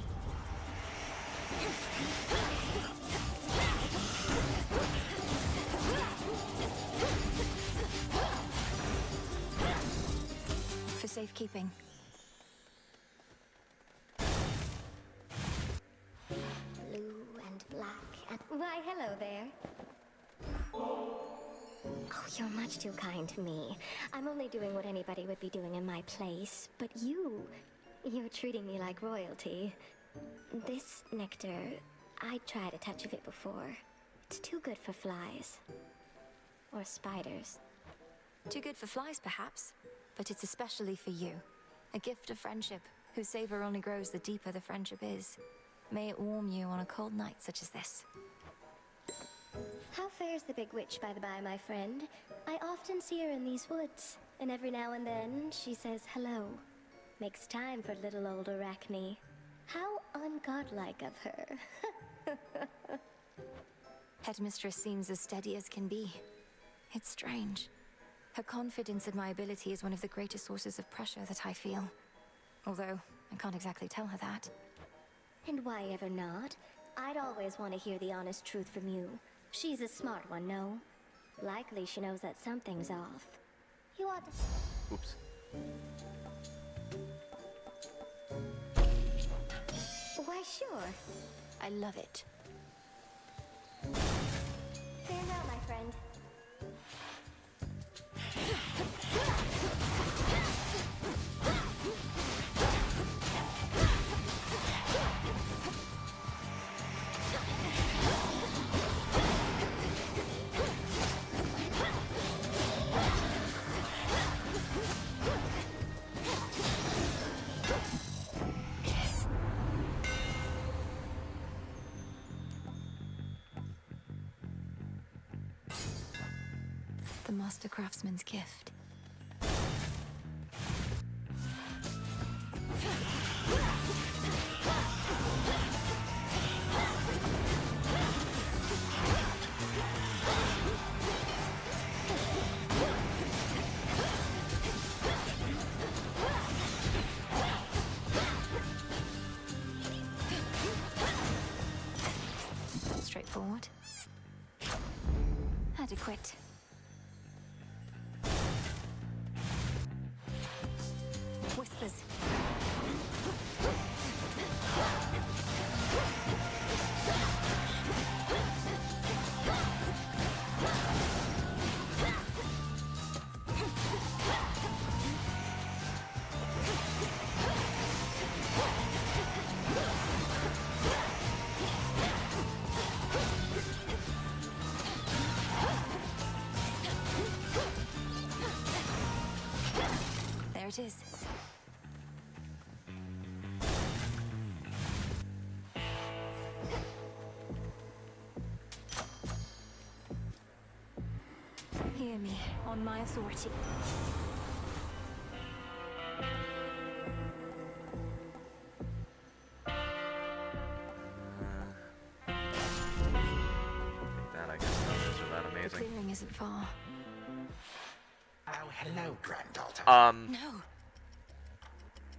For safekeeping. Blue and black and... Why, hello there. Oh, you're much too kind to me. I'm only doing what anybody would be doing in my place. But you're treating me like royalty. This nectar, I tried a touch of it before. It's too good for flies. Or spiders. Too good for flies, perhaps, but it's especially for you. A gift of friendship, whose savor only grows the deeper the friendship is. May it warm you on a cold night such as this. How fares the big witch, by the by, my friend? I often see her in these woods, and every now and then she says hello. Makes time for little old Arachne. How ungodlike of her. Headmistress seems as steady as can be. It's strange. Her confidence in my ability is one of the greatest sources of pressure that I feel. Although, I can't exactly tell her that. And why ever not? I'd always want to hear the honest truth from you. She's a smart one, no? Likely she knows that something's off. You ought to... Oops. Why, sure. I love it. Farewell, my friend. The Master Craftsman's gift. Straightforward. Adequate. Whispers. There it is. Hear me, on my authority. That I guess numbers are that The amazing. clearing isn't far. Oh, hello, granddaughter. No.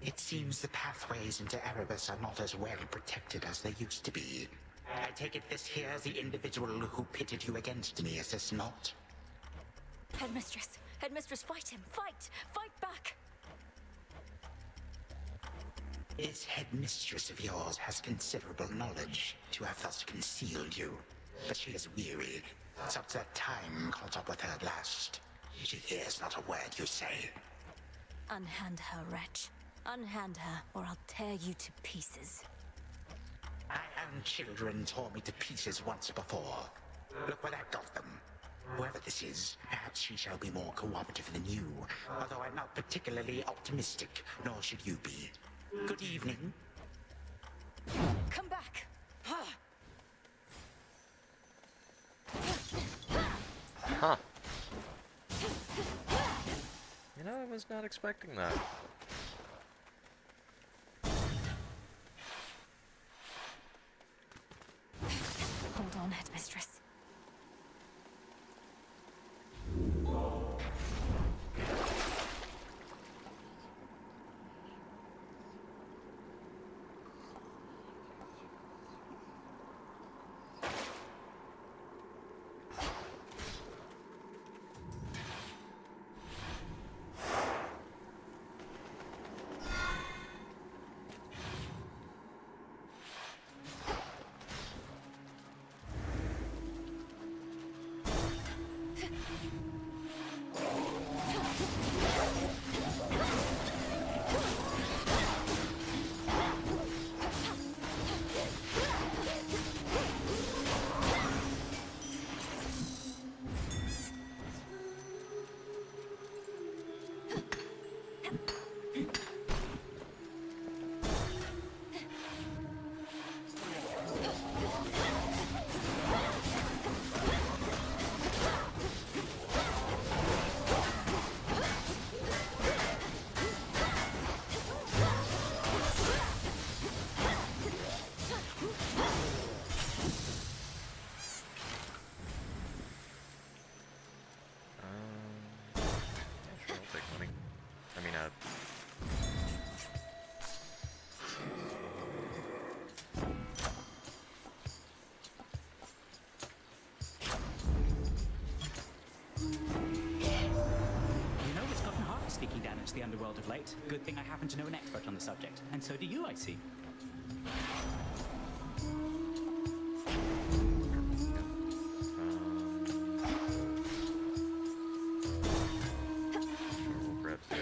It seems the pathways into Erebus are not as well protected as they used to be. I take it this here's the individual who pitted you against me, is this not? Headmistress! Headmistress, fight him! Fight! Fight back! This headmistress of yours has considerable knowledge to have thus concealed you. But she is weary, such that time caught up with her at last. She hears not a word you say. Unhand her, wretch. Unhand her, or I'll tear you to pieces. My own children tore me to pieces once before. Look where that got them. Whoever this is, perhaps she shall be more cooperative than you, although I'm not particularly optimistic, nor should you be. Good evening. Come back! Huh. You know, I was not expecting that. Hold on, Headmistress. Sure, I'll take money. I mean, You know, it's gotten harder sneaking down into the underworld of late. Good thing I happen to know an expert on the subject. And so do you, I see. we'll grab this.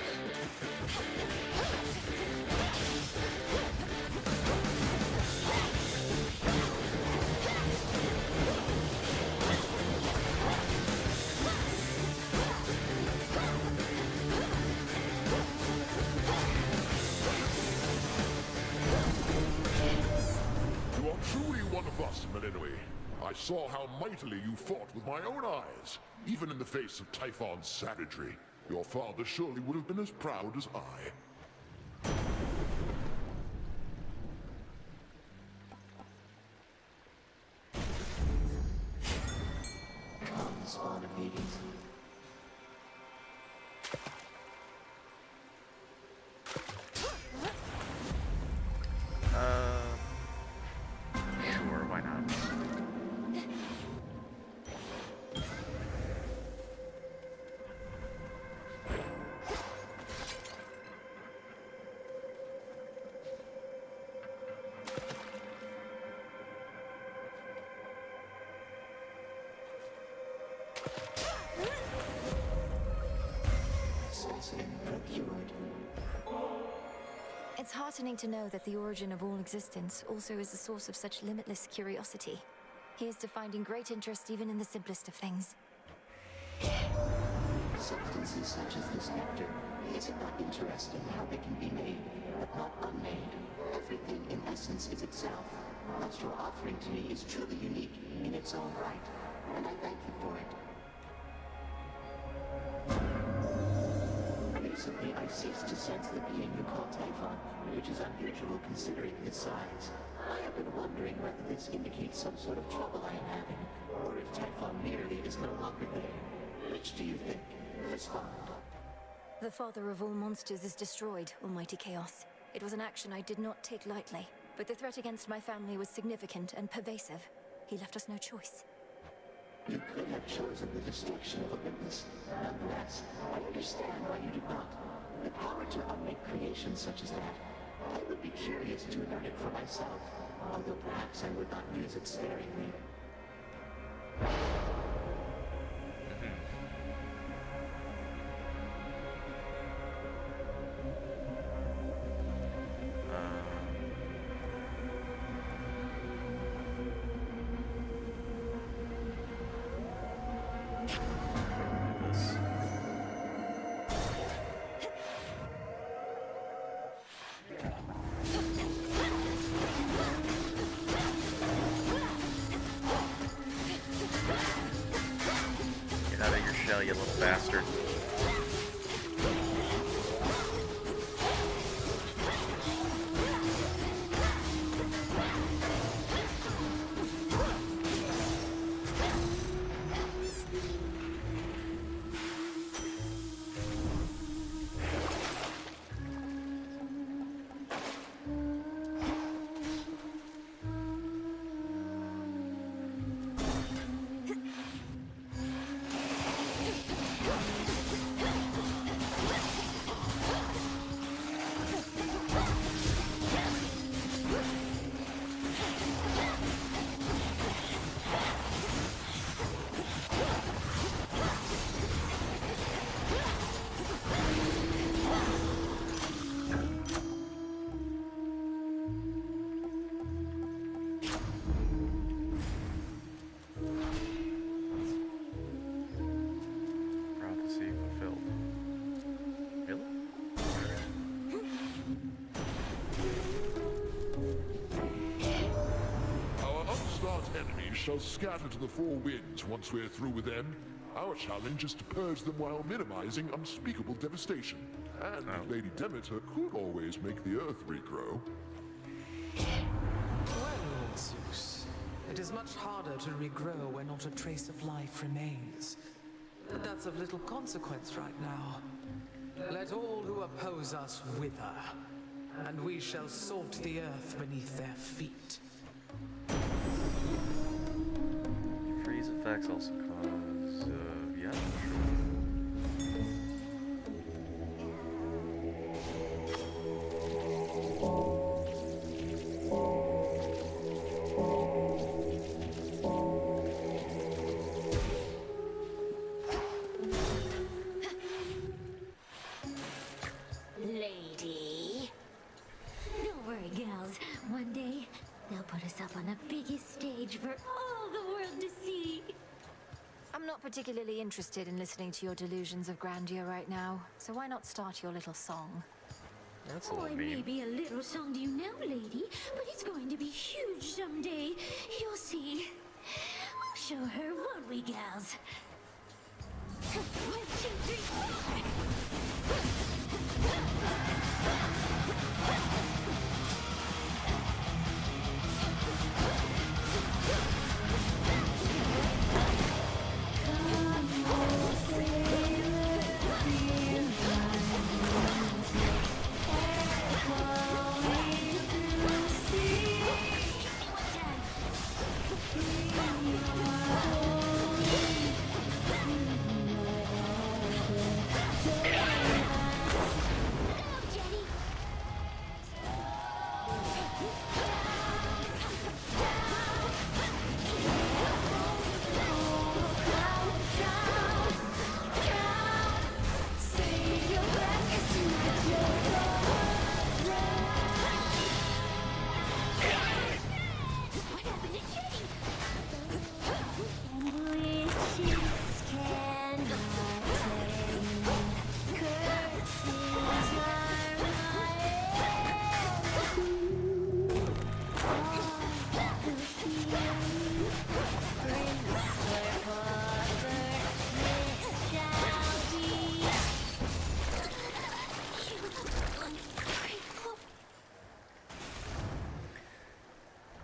saw how mightily you fought with my own eyes. Even in the face of Typhon's savagery, your father surely would have been as proud as I. Spawn of Hades. Sure, why not? It's heartening to know that the origin of all existence also is the source of such limitless curiosity. Here's to finding great interest even in the simplest of things. Substances such as this nectar, is it not interesting how they can be made, but not unmade? Everything in essence is itself. What you're offering to me is truly unique in its own right, and I thank you for it. Recently, I ceased to sense the being you call Typhon, which is unusual considering his size. I have been wondering whether this indicates some sort of trouble I am having, or if Typhon merely is no longer there. Which do you think? Respond. The father of all monsters is destroyed, Almighty Chaos. It was an action I did not take lightly, but the threat against my family was significant and pervasive. He left us no choice. You could have chosen the destruction of Olympus. Nonetheless, I understand why you did not. The power to unmake creations such as that. I would be curious to learn it for myself, although perhaps I would not use it sparingly. Get out of your shell, you little bastard. Prophecy fulfilled. Really? Our upstart enemies shall scatter to the four winds once we're through with them. Our challenge is to purge them while minimizing unspeakable devastation. And Lady Demeter could always make the earth regrow. Well, Lord Zeus, it is much harder to regrow where not a trace of life remains. But that's of little consequence right now. Let all who oppose us wither, and we shall salt the earth beneath their feet. Freeze effects also cause, yeah, sure. Lady. Don't worry, gals. One day, they'll put us up on the biggest stage for all the world to see. I'm not particularly interested in listening to your delusions of grandeur right now, so why not start your little song? That's a Oh, little it may mean. be a little song to you now, lady, but it's going to be huge someday. You'll see. show her, won't we, gals? 1, 2, 3, 4.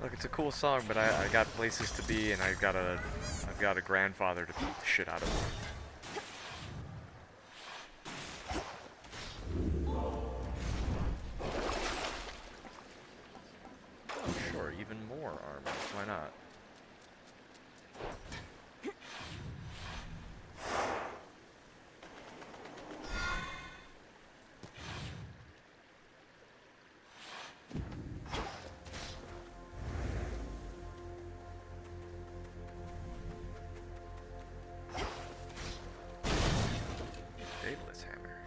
Look, it's a cool song, but I got places to be, and I've got a grandfather to beat the shit out of me. Oh, sure, even more armor. Why not? Daedalus hammer.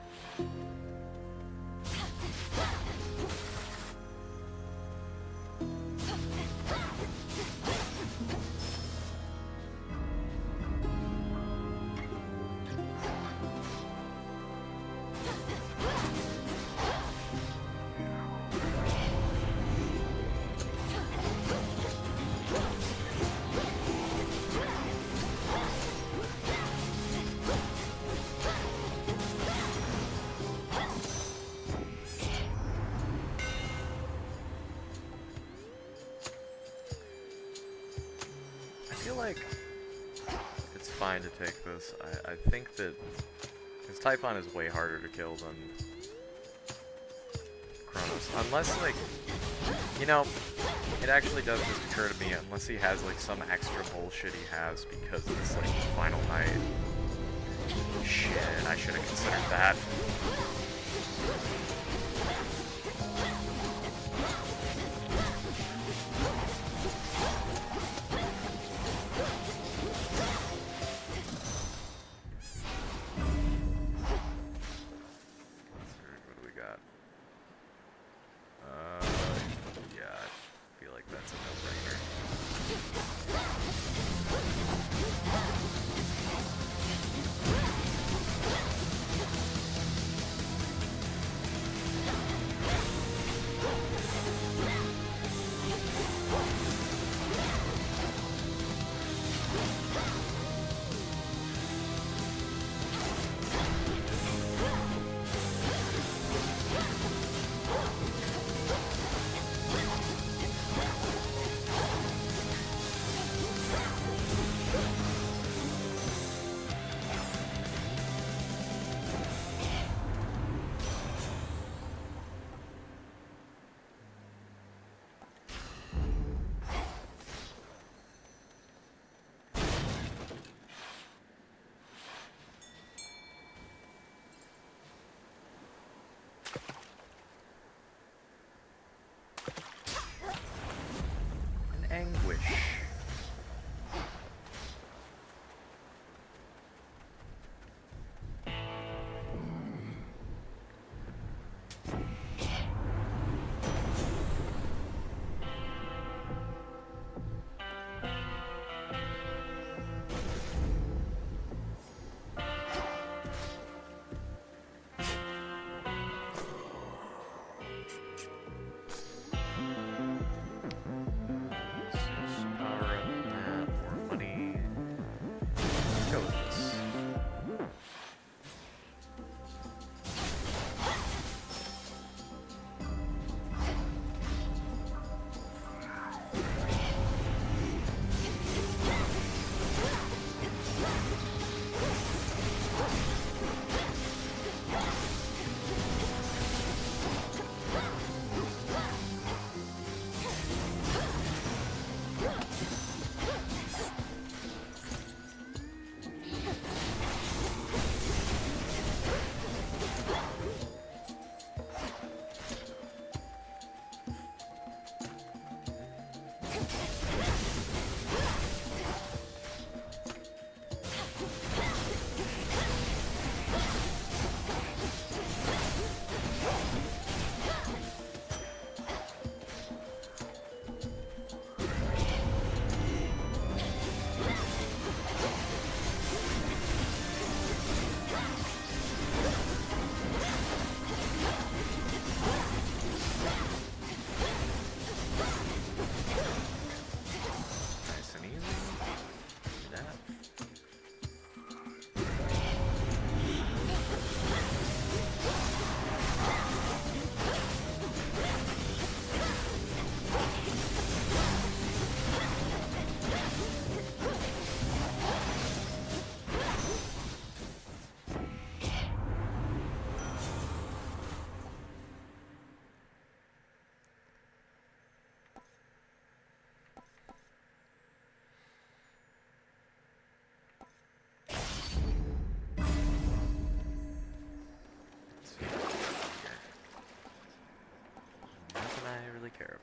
I feel like it's fine to take this. I think that because Typhon is way harder to kill than Kronos, unless like, you know, it actually does just occur to me, unless he has like some extra bullshit he has because of this like final night. Shit, I should have considered that. What do we got? Yeah, I feel like that's a no-brainer.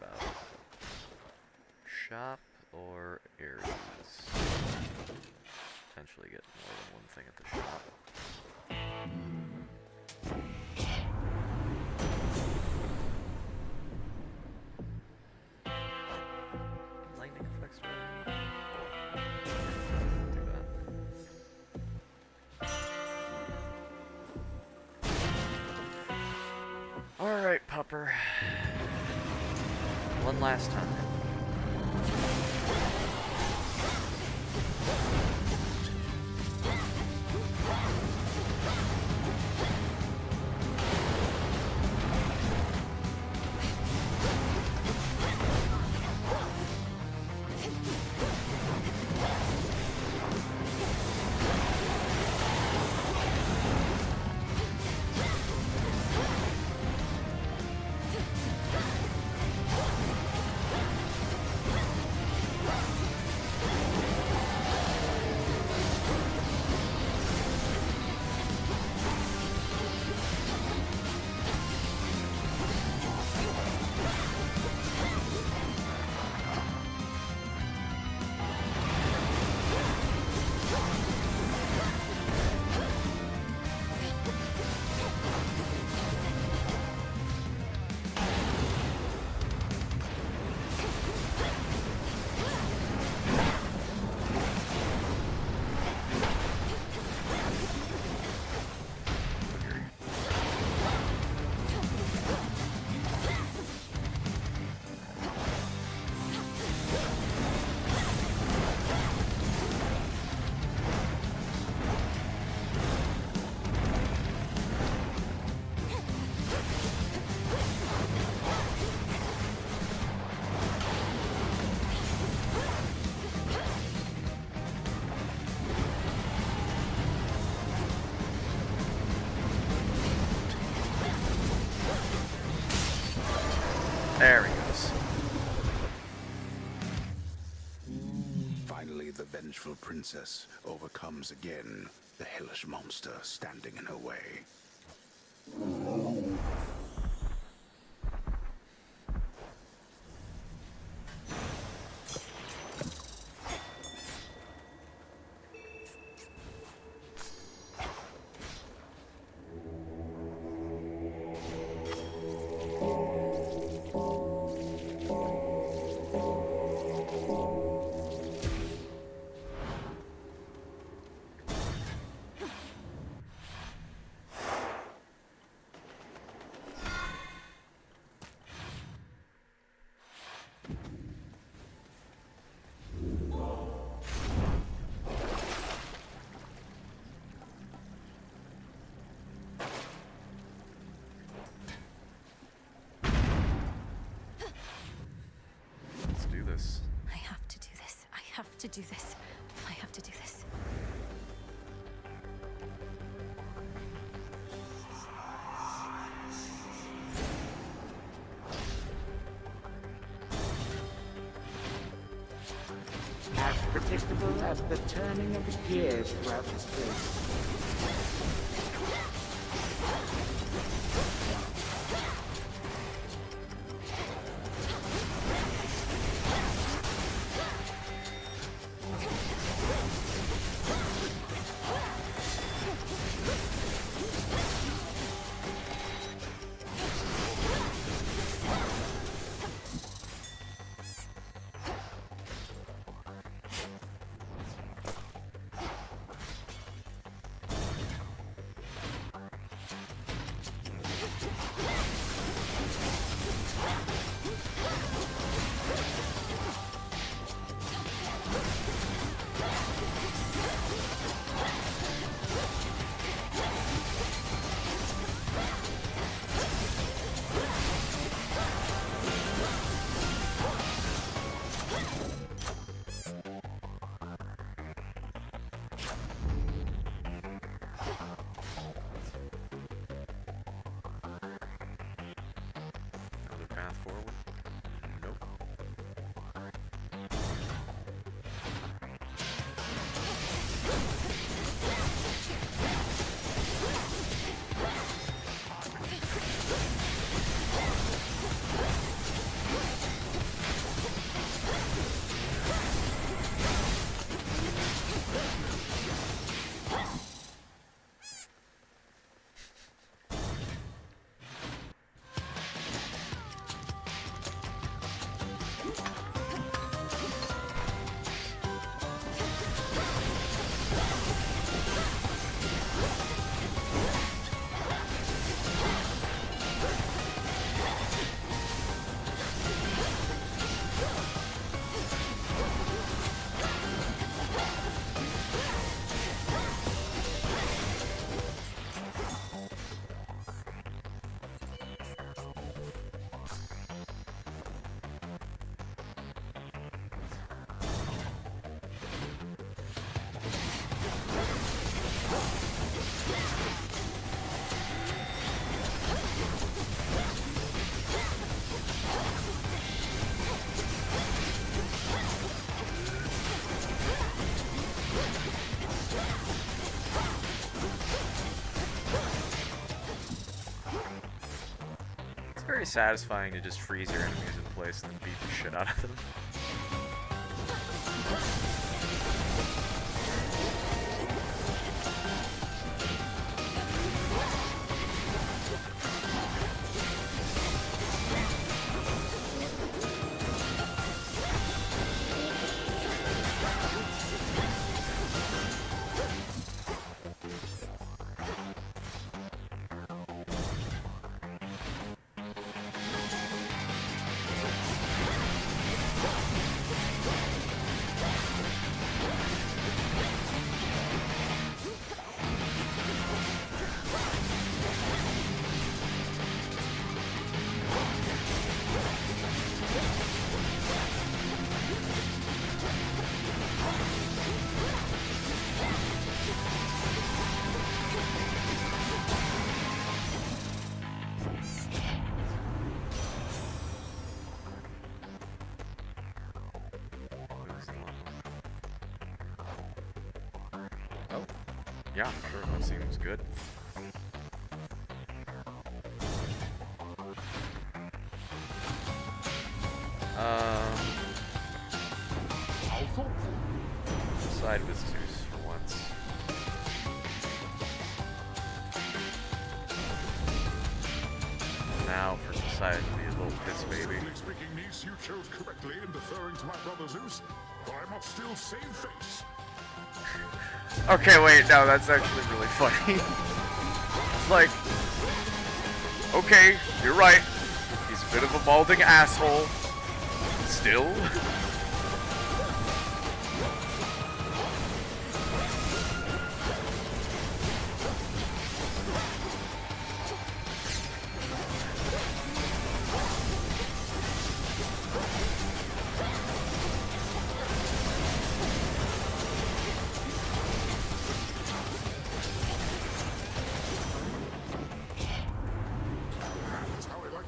about? Shop or Ares? Potentially get more than one thing at the shop. Lightning effects do that. Alright, Pupper. One last time. There he goes. Finally, the vengeful princess overcomes again the hellish monster standing in her way. Let's do this. I have to do this. I have to do this. I have to do this. As predictable as the turning of the gears throughout this place. very satisfying to just freeze your enemies in place and then beat the shit out of them. Yeah, sure, that seems good. Side with Zeus for once. Now for Poseidon to be a little piss baby. Speaking niece, you chose correctly in deferring to my brother Zeus, but I must still save face. Okay, wait, no, that's actually really funny. It's like, okay, you're right. He's a bit of a balding asshole. Still.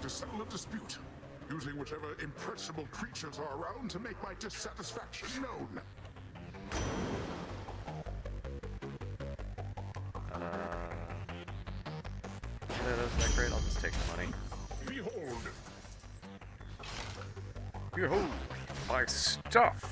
Settle a dispute, using whichever impressionable creatures are around to make my dissatisfaction known. That's not great, I'll just take the money. Behold! Behold, my stuff!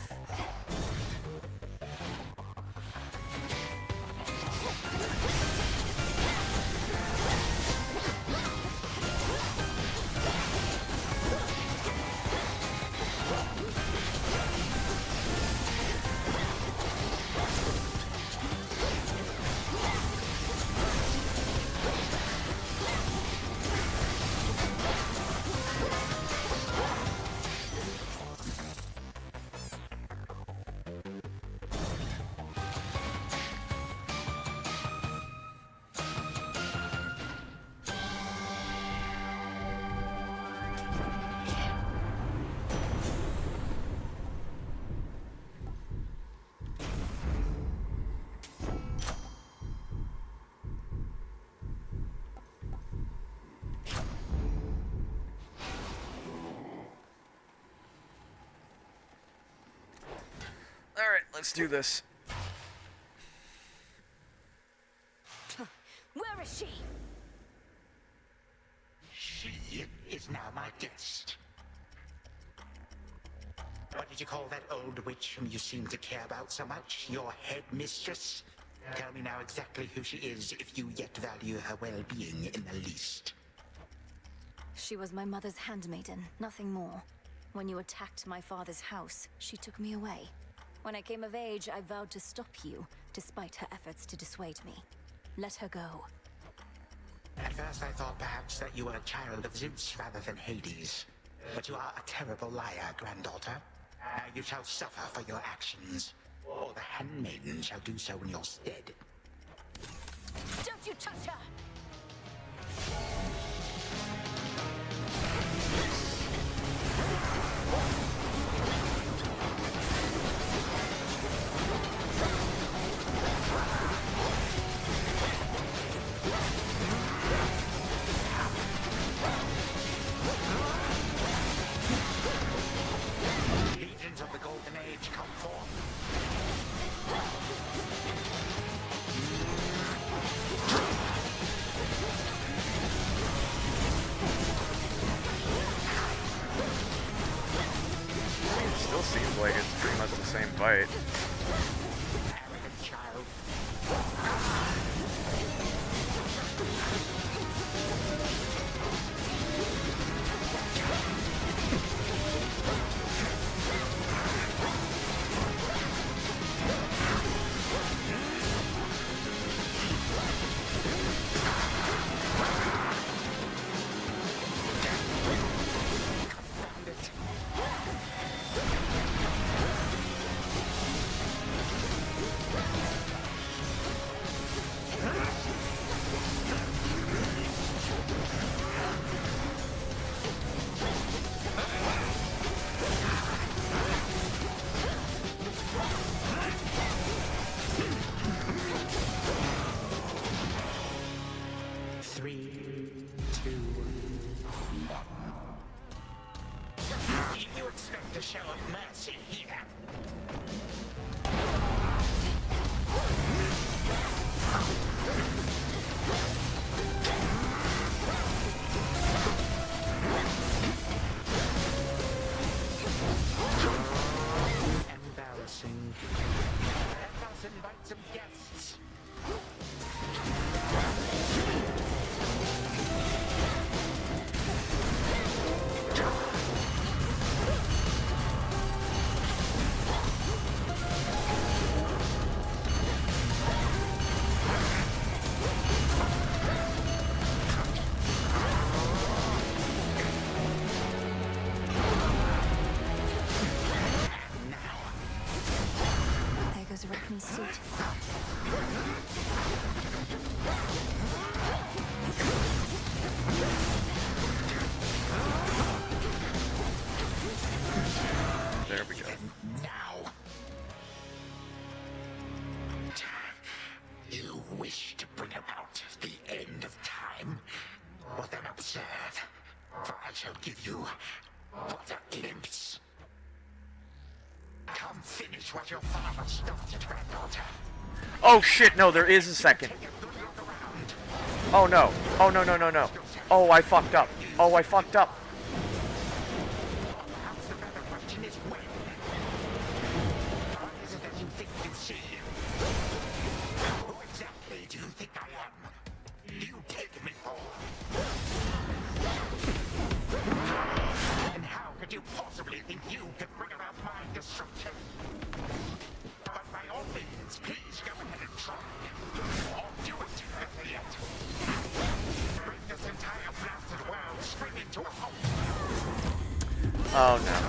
Alright, let's do this. Where is she? She is now my guest. What did you call that old witch whom you seem to care about so much? Your headmistress? Tell me now exactly who she is, if you yet value her well-being in the least. She was my mother's handmaiden, nothing more. When you attacked my father's house, she took me away. When I came of age, I vowed to stop you, despite her efforts to dissuade me. Let her go. At first I thought perhaps that you were a child of Zeus rather than Hades. But you are a terrible liar, granddaughter. Now you shall suffer for your actions, or the handmaiden shall do so in your stead. Don't you touch her! Legions of the Golden Age, come forth. fight. Arrogant child. You expect a show of mercy here? Embarrassing. Let us invite some guests. There goes Arachne's suit. There we go. Now. You wish to bring about the end of time? Well then observe, for I shall give you but a glimpse. Come finish what your father started, granddaughter. Oh shit, no, there is a second. Oh no. Oh no, no, no, no. Oh, I fucked up. Oh, I fucked up. Perhaps the better question is when. What is it that you think you see? Who exactly do you think I am? Do you take me for? And how could you possibly think you could bring about my destruction? But by all means, please go ahead and try. Or do it better yet. Bring this entire blasted world straight into a halt. Oh no.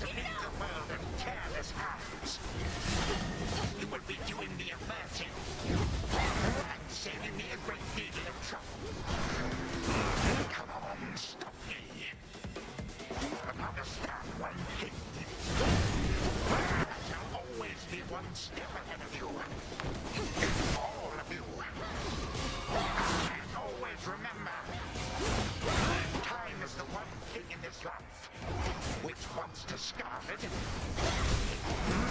To leave the world in careless hands. You will be doing me a mercy. And saving me a great deal of trouble. Come on, stop me. But understand one thing. I shall always be one step ahead of you. All of you. And always remember, time is the one thing in this life which, once discarded,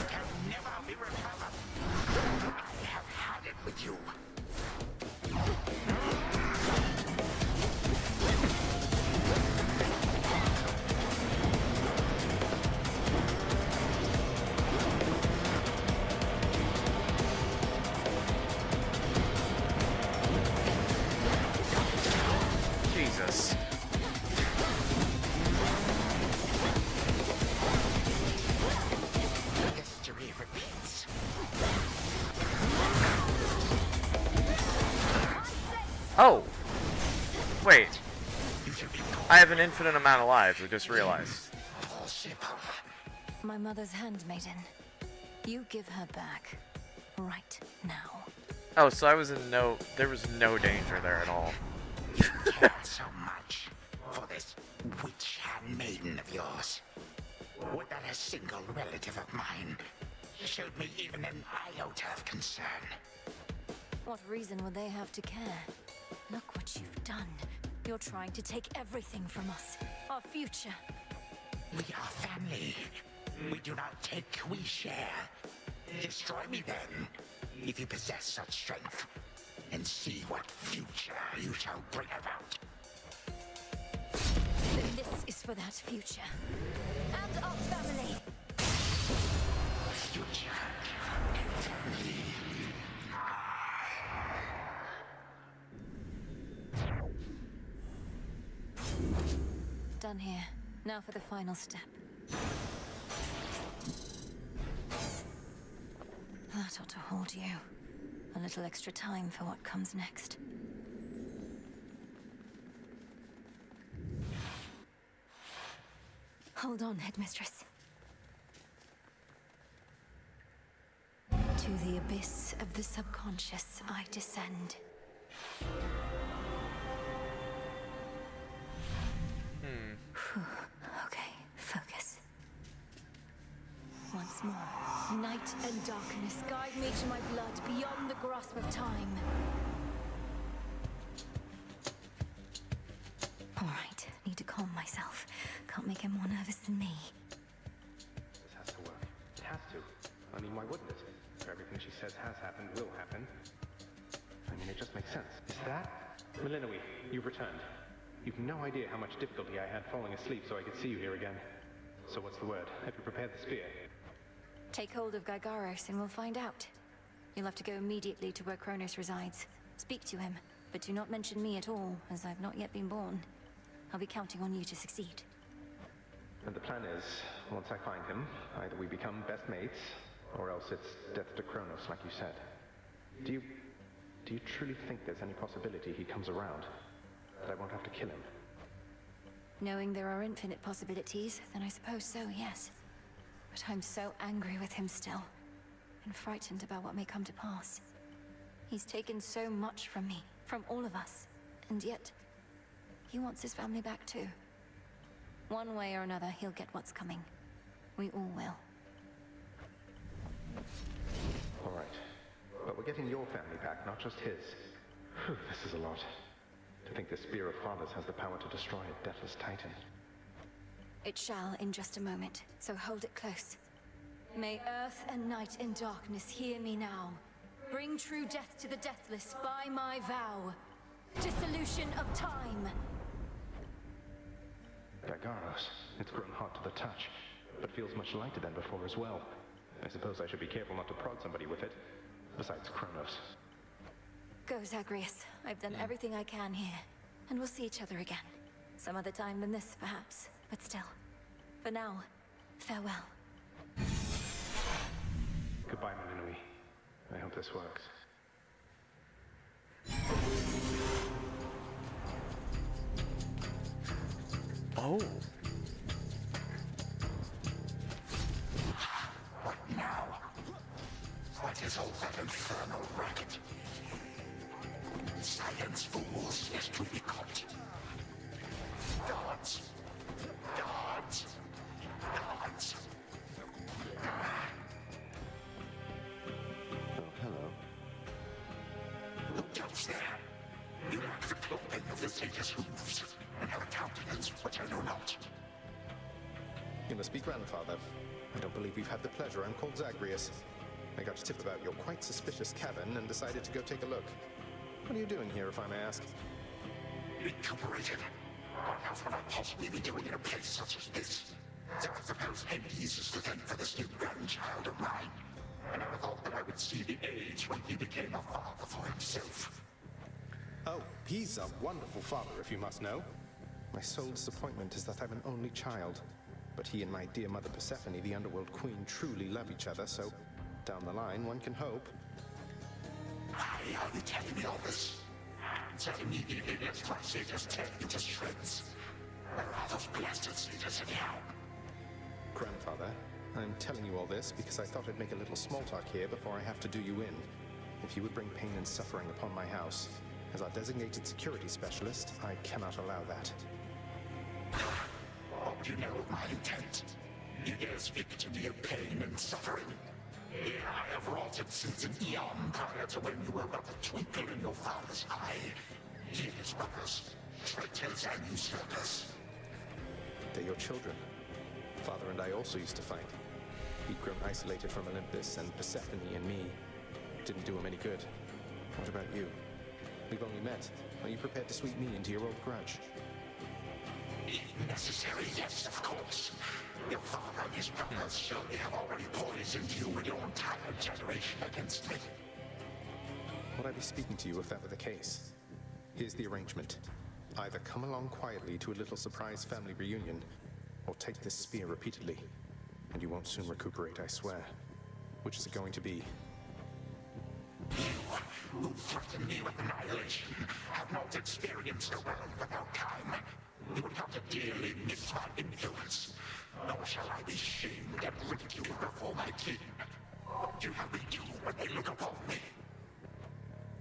can never be recovered. I have had it with you. Jesus. History repeats. Oh. Wait. I have an infinite amount of lives, I just realized. My mother's handmaiden. You give her back. Right now. Oh, so I was in there was no danger there at all. You cared so much for this witch handmaiden of yours. Would that a single relative of mine showed me even an iota of concern? What reason would they have to care? Look what you've done. You're trying to take everything from us. Our future. We are family. We do not take, we share. Destroy me then, if you possess such strength, and see what future you shall bring about. This is for that future. And our family. Done here. Now for the final step. That ought to hold you. A little extra time for what comes next. Hold on, Headmistress. To the abyss of the subconscious I descend. Okay, focus. Once more, night and darkness guide me to my blood beyond the grasp of time. All right, need to calm myself. Can't make him more nervous than me. This has to work. It has to. I mean, why wouldn't it? If everything she says has happened, will happen. I mean, it just makes sense. Is that... Melinoe, you've returned. You've no idea how much difficulty I had falling asleep so I could see you here again. So what's the word? Have you prepared the spear? Take hold of Gygaros and we'll find out. You'll have to go immediately to where Kronos resides. Speak to him, but do not mention me at all, as I've not yet been born. I'll be counting on you to succeed. And the plan is, once I find him, either we become best mates, or else it's death to Kronos, like you said. Do you truly think there's any possibility he comes around? That I won't have to kill him? Knowing there are infinite possibilities, then I suppose so, yes. But I'm so angry with him still, and frightened about what may come to pass. He's taken so much from me, from all of us, and yet, he wants his family back too. One way or another, he'll get what's coming. We all will. All right. But we're getting your family back, not just his. Whew, this is a lot. To think the Spear of Fathers has the power to destroy a deathless titan. It shall in just a moment, so hold it close. May earth and night and darkness hear me now. Bring true death to the deathless by my vow. Dissolution of time. Gygaros, it's grown hot to the touch, but feels much lighter than before as well. I suppose I should be careful not to prod somebody with it, besides Kronos. Go, Zagreus. I've done everything I can here, and we'll see each other again. Some other time than this, perhaps, but still. For now, farewell. Goodbye, Melinoe. I hope this works. Oh. What now? What is all that infernal racket? Silence, fools, lest we be caught. Guards! Guards! Guards! Oh, hello. Who goes there? You lack the clothing of the sage's hooves, and have a countenance which I know not. You must be grandfather. I don't believe we've had the pleasure. I'm called Zagreus. I got a tip about your quite suspicious cabin and decided to go take a look. What are you doing here, if I may ask? Recuperated. What else would I possibly be doing in a place such as this? So I suppose Hades is to thank for this new grandchild of mine. I never thought that I would see the age when he became a father for himself. Oh, he's a wonderful father, if you must know. My sole disappointment is that I'm an only child. But he and my dear mother Persephone, the Underworld Queen, truly love each other, so down the line, one can hope. Why are you telling me all this? So immediately lets my satyrs tear you to shreds. Where are those blasted satyrs anyhow? Grandfather, I'm telling you all this because I thought I'd make a little small talk here before I have to do you in. If you would bring pain and suffering upon my house, as our designated security specialist, I cannot allow that. What do you know of my intent? You dare speak to me of pain and suffering? Here I have wrought it since an eon prior to when you were but a twinkle in your father's eye. He and his brothers, traitors and usurpers. They're your children. Father and I also used to fight. He'd grown isolated from Olympus, and Persephone and me didn't do him any good. What about you? We've only met. Are you prepared to sweep me into your old grudge? If necessary, yes, of course. Your father and his brothers surely have already poisoned you and your entire generation against me. Would I be speaking to you if that were the case? Here's the arrangement. Either come along quietly to a little surprise family reunion, or take this spear repeatedly, and you won't soon recuperate, I swear. Which is it going to be? You, who threaten me with annihilation, have not experienced a world without time. You would have to dearly miss my influence. Nor shall I be shamed and ridiculed before my kin. What do you have me do when they look upon me?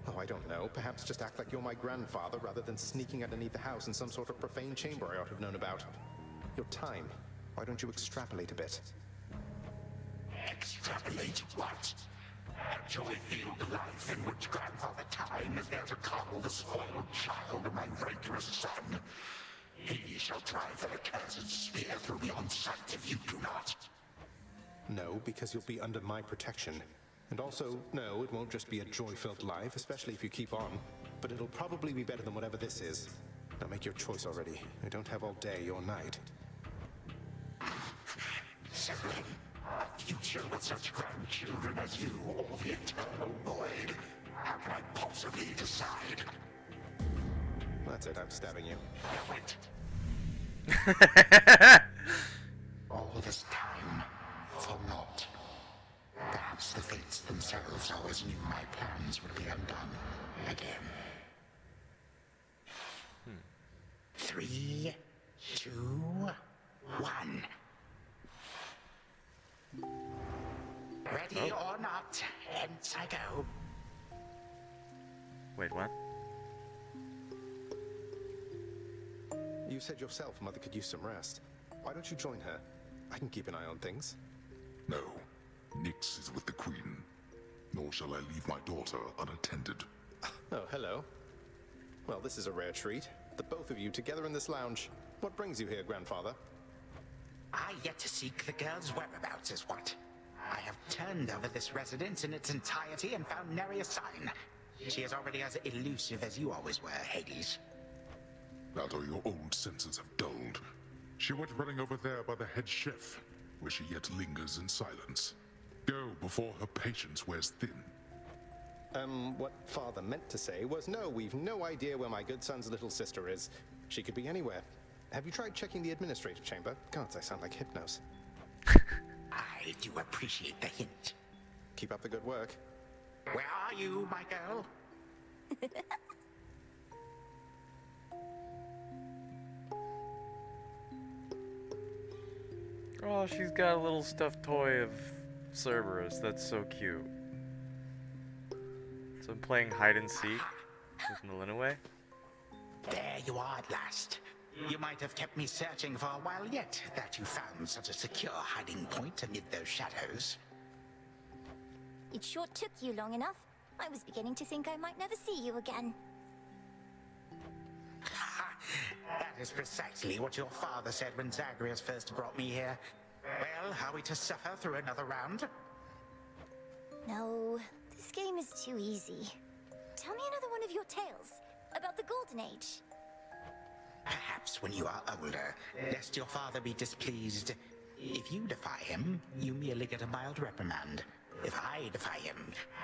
Oh, I don't know. Perhaps just act like you're my grandfather rather than sneaking underneath the house in some sort of profane chamber I ought to have known about. Your time. Why don't you extrapolate a bit? Extrapolate what? Actually feel the life in which Grandfather Time is there to coddle the spoiled child of my rancorous son. He shall drive the accursed spear through me on sight if you do not. No, because you'll be under my protection. And also, no, it won't just be a joy-filled life, especially if you keep on. But it'll probably be better than whatever this is. Now make your choice already. I don't have all day or night. Sibling, a future with such grandchildren as you, or the eternal void. How can I possibly decide? That's it, I'm stabbing you. Wait. All this time, for naught. Perhaps the fates themselves always knew my plans would be undone again. 3, 2, 1. Ready or not, hence I go. Wait, what? You said yourself Mother could use some rest. Why don't you join her? I can keep an eye on things. No. Nyx is with the Queen. Nor shall I leave my daughter unattended. Oh, hello. Well, this is a rare treat. The both of you together in this lounge. What brings you here, Grandfather? I yet to seek the girl's whereabouts is what. I have turned over this residence in its entirety and found nary a sign. She is already as elusive as you always were, Hades. That or your old senses have dulled. She went running over there by the head chef, where she yet lingers in silence. Go before her patience wears thin. What Father meant to say was, no, we've no idea where my good son's little sister is. She could be anywhere. Have you tried checking the administrative chamber? Gods, I sound like Hypnos. I do appreciate the hint. Keep up the good work. Where are you, my girl? Oh, she's got a little stuffed toy of Cerberus. That's so cute. So I'm playing hide and seek with Melinaway. There you are at last. You might have kept me searching for a while yet, that you found such a secure hiding point amid those shadows. It sure took you long enough. I was beginning to think I might never see you again. That is precisely what your father said when Zagreus first brought me here. Well, are we to suffer through another round? No, this game is too easy. Tell me another one of your tales about the Golden Age. Perhaps when you are older, lest your father be displeased. If you defy him, you merely get a mild reprimand. If I defy him,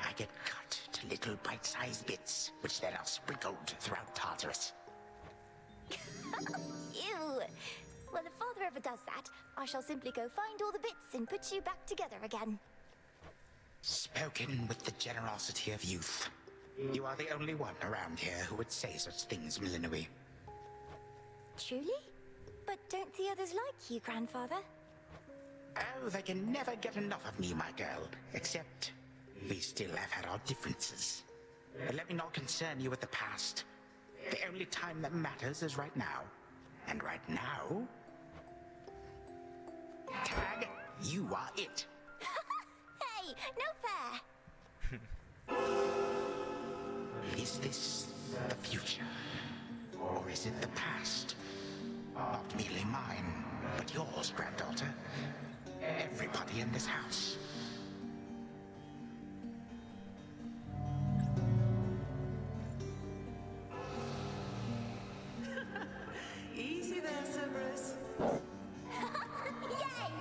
I get cut to little bite-sized bits, which then are sprinkled throughout Tartarus. Ew! Well, if Father ever does that, I shall simply go find all the bits and put you back together again. Spoken with the generosity of youth. You are the only one around here who would say such things, Melinaway. Truly? But don't the others like you, Grandfather? Oh, they can never get enough of me, my girl. Except, we still have had our differences. But let me not concern you with the past. The only time that matters is right now. And right now... Tag, you are it. Hey, no fair! Is this the future? Or is it the past? Not merely mine, but yours, granddaughter. Everybody in this house. Easy there, Cerberus. Yay!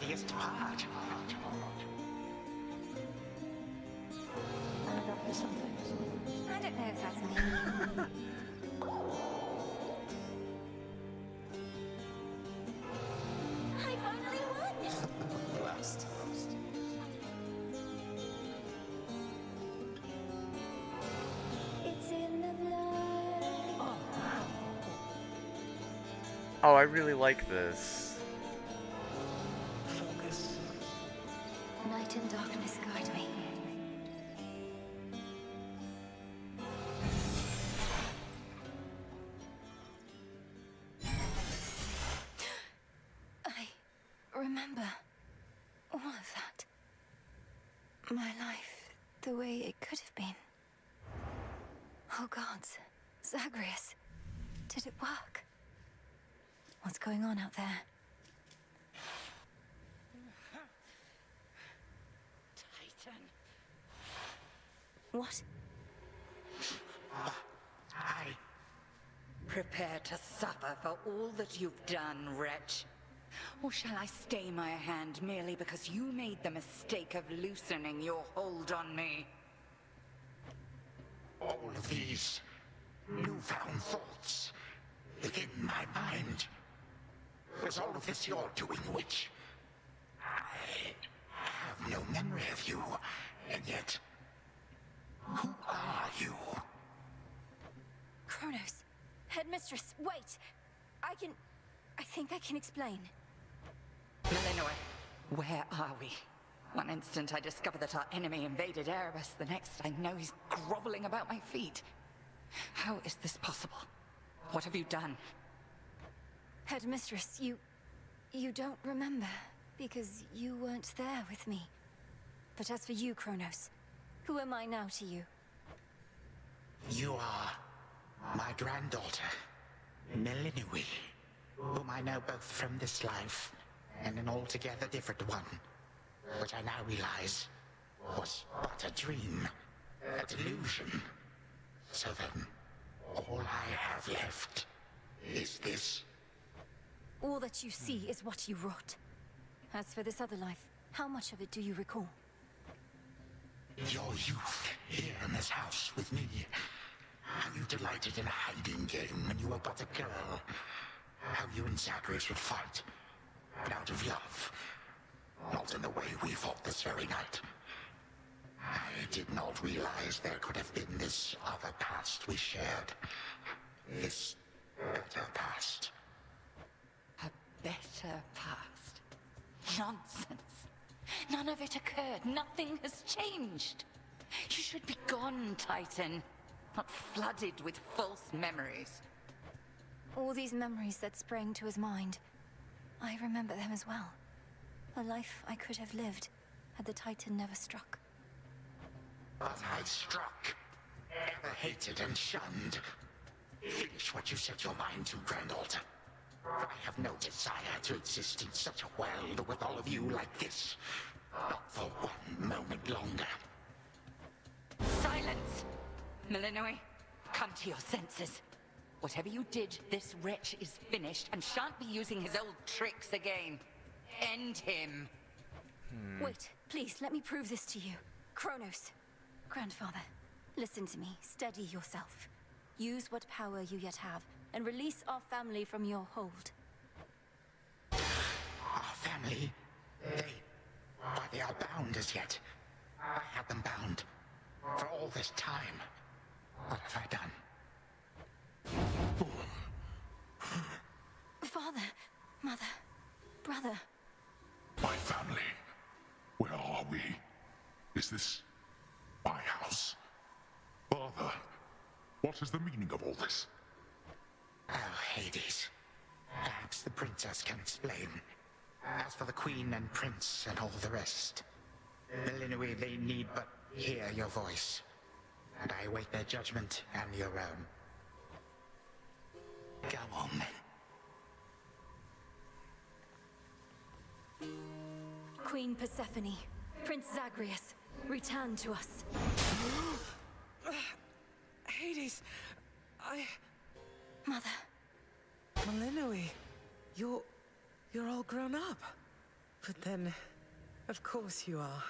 bloodiest part. I don't know if that's me. I finally won! Last. It's in the blood. Oh, I really like this. Focus. Night and darkness guide me. I remember all of that. My life, the way it could have been. Oh gods, Zagreus, did it work? What's going on out there? Titan. What? Prepare to suffer for all that you've done, wretch. Or shall I stay my hand merely because you made the mistake of loosening your hold on me? All of these newfound thoughts within my mind. Was all of this your doing, witch? I have no memory of you, and yet, who are you? Kronos, Headmistress, wait! I think I can explain. Melinoi, where are we? One instant I discover that our enemy invaded Erebus, the next I know he's groveling about my feet. How is this possible? What have you done? Headmistress, you don't remember, because you weren't there with me. But as for you, Kronos, who am I now to you? You are my granddaughter, Melinoi, whom I know both from this life and an altogether different one, which I now realize was but a dream, a delusion. So then, all I have left is this. All that you see is what you wrought. As for this other life, how much of it do you recall? Your youth here in this house with me. How you delighted in a hiding game when you were but a girl. How you and Zagreus would fight. But out of love. Not in the way we fought this very night. I did not realize there could have been this other past we shared. This better past. A better past? Nonsense. None of it occurred. Nothing has changed. You should be gone, Titan. Not flooded with false memories. All these memories that sprang to his mind, I remember them as well. A life I could have lived had the Titan never struck. But I struck. Ever hated and shunned. Finish what you set your mind to, granddaughter. I have no desire to exist in such a world with all of you like this. Not for one moment longer. Silence! Melinoi, come to your senses. Whatever you did, this wretch is finished and shan't be using his old tricks again. End him. Wait, please, let me prove this to you. Kronos. Grandfather, listen to me. Steady yourself. Use what power you yet have, and release our family from your hold. Our family? They are bound as yet. I had them bound. For all this time. What have I done? Father, mother, brother. My family. Where are we? Is this my house? Father, what is the meaning of all this? Oh, Hades. Perhaps the princess can explain. As for the queen and prince and all the rest, Melinoi, they need but hear your voice. And I await their judgment and your own. Go on, then. Queen Persephone, Prince Zagreus, return to us. Hades, Mother. Melinoi, you're all grown up. But then, of course you are.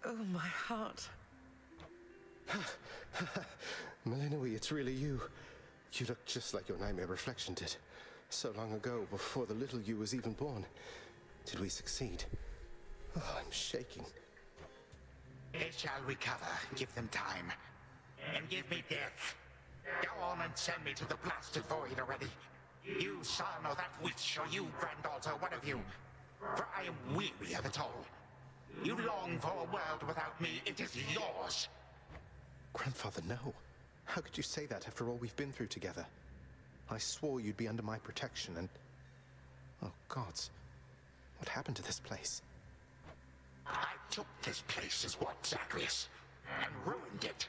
Oh, my heart. Melinoi, it's really you. You look just like your nightmare reflection did. So long ago, before the little you was even born. Did we succeed? Oh, I'm shaking. They shall recover. Give them time. And give me death. Go on and send me to the blasted void already. You son or that witch, or you granddaughter, one of you. For I am weary of it all. You long for a world without me. It is yours. Grandfather, no. How could you say that after all we've been through together? I swore you'd be under my protection and... Oh, gods. What happened to this place? I took this place as what, Zagreus? And ruined it.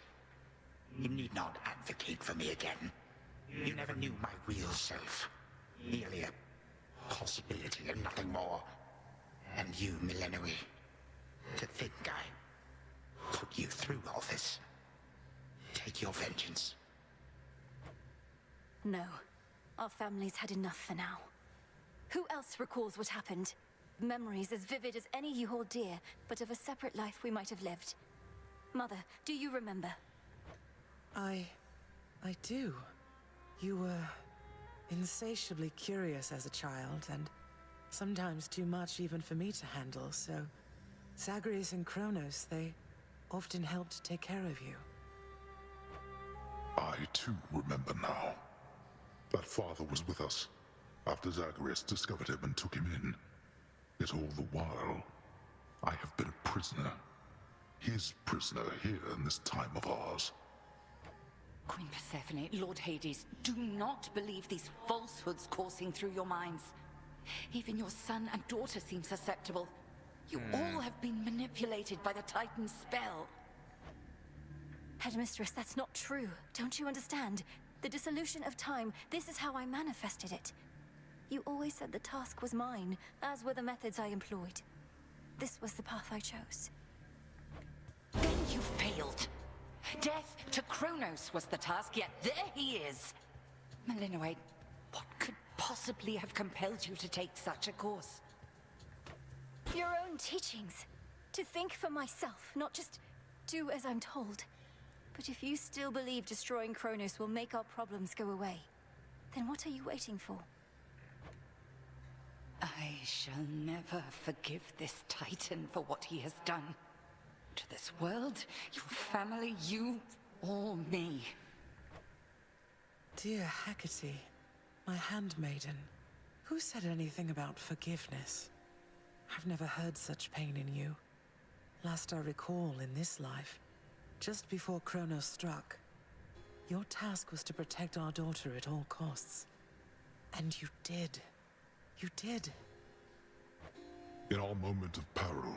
You need not advocate for me again. You never knew my real self. Merely a possibility and nothing more. And you, Melinoi. To think I put you through all this. Take your vengeance. No. Our family's had enough for now. Who else recalls what happened? Memories as vivid as any you hold dear, but of a separate life we might have lived. Mother, do you remember? I do. You were insatiably curious as a child, and sometimes too much even for me to handle, so Zagreus and Kronos, they often helped take care of you. I too remember now. That father was with us after Zagreus discovered him and took him in. Yet all the while, I have been a prisoner. His prisoner here in this time of ours. Queen Persephone, Lord Hades, do not believe these falsehoods coursing through your minds. Even your son and daughter seem susceptible. You all have been manipulated by the Titan's spell. Headmistress, that's not true. Don't you understand? The dissolution of time, this is how I manifested it. You always said the task was mine, as were the methods I employed. This was the path I chose. Then you failed. Death to Kronos was the task, yet there he is. Melinoi, what could possibly have compelled you to take such a course? Your own teachings. To think for myself, not just do as I'm told. But if you still believe destroying Kronos will make our problems go away, then what are you waiting for? I shall never forgive this Titan for what he has done. To this world, your family, you, or me. Dear Hecate, my handmaiden, who said anything about forgiveness? I've never heard such pain in you. Last I recall in this life, just before Kronos struck, your task was to protect our daughter at all costs. And you did. You did. In our moment of peril,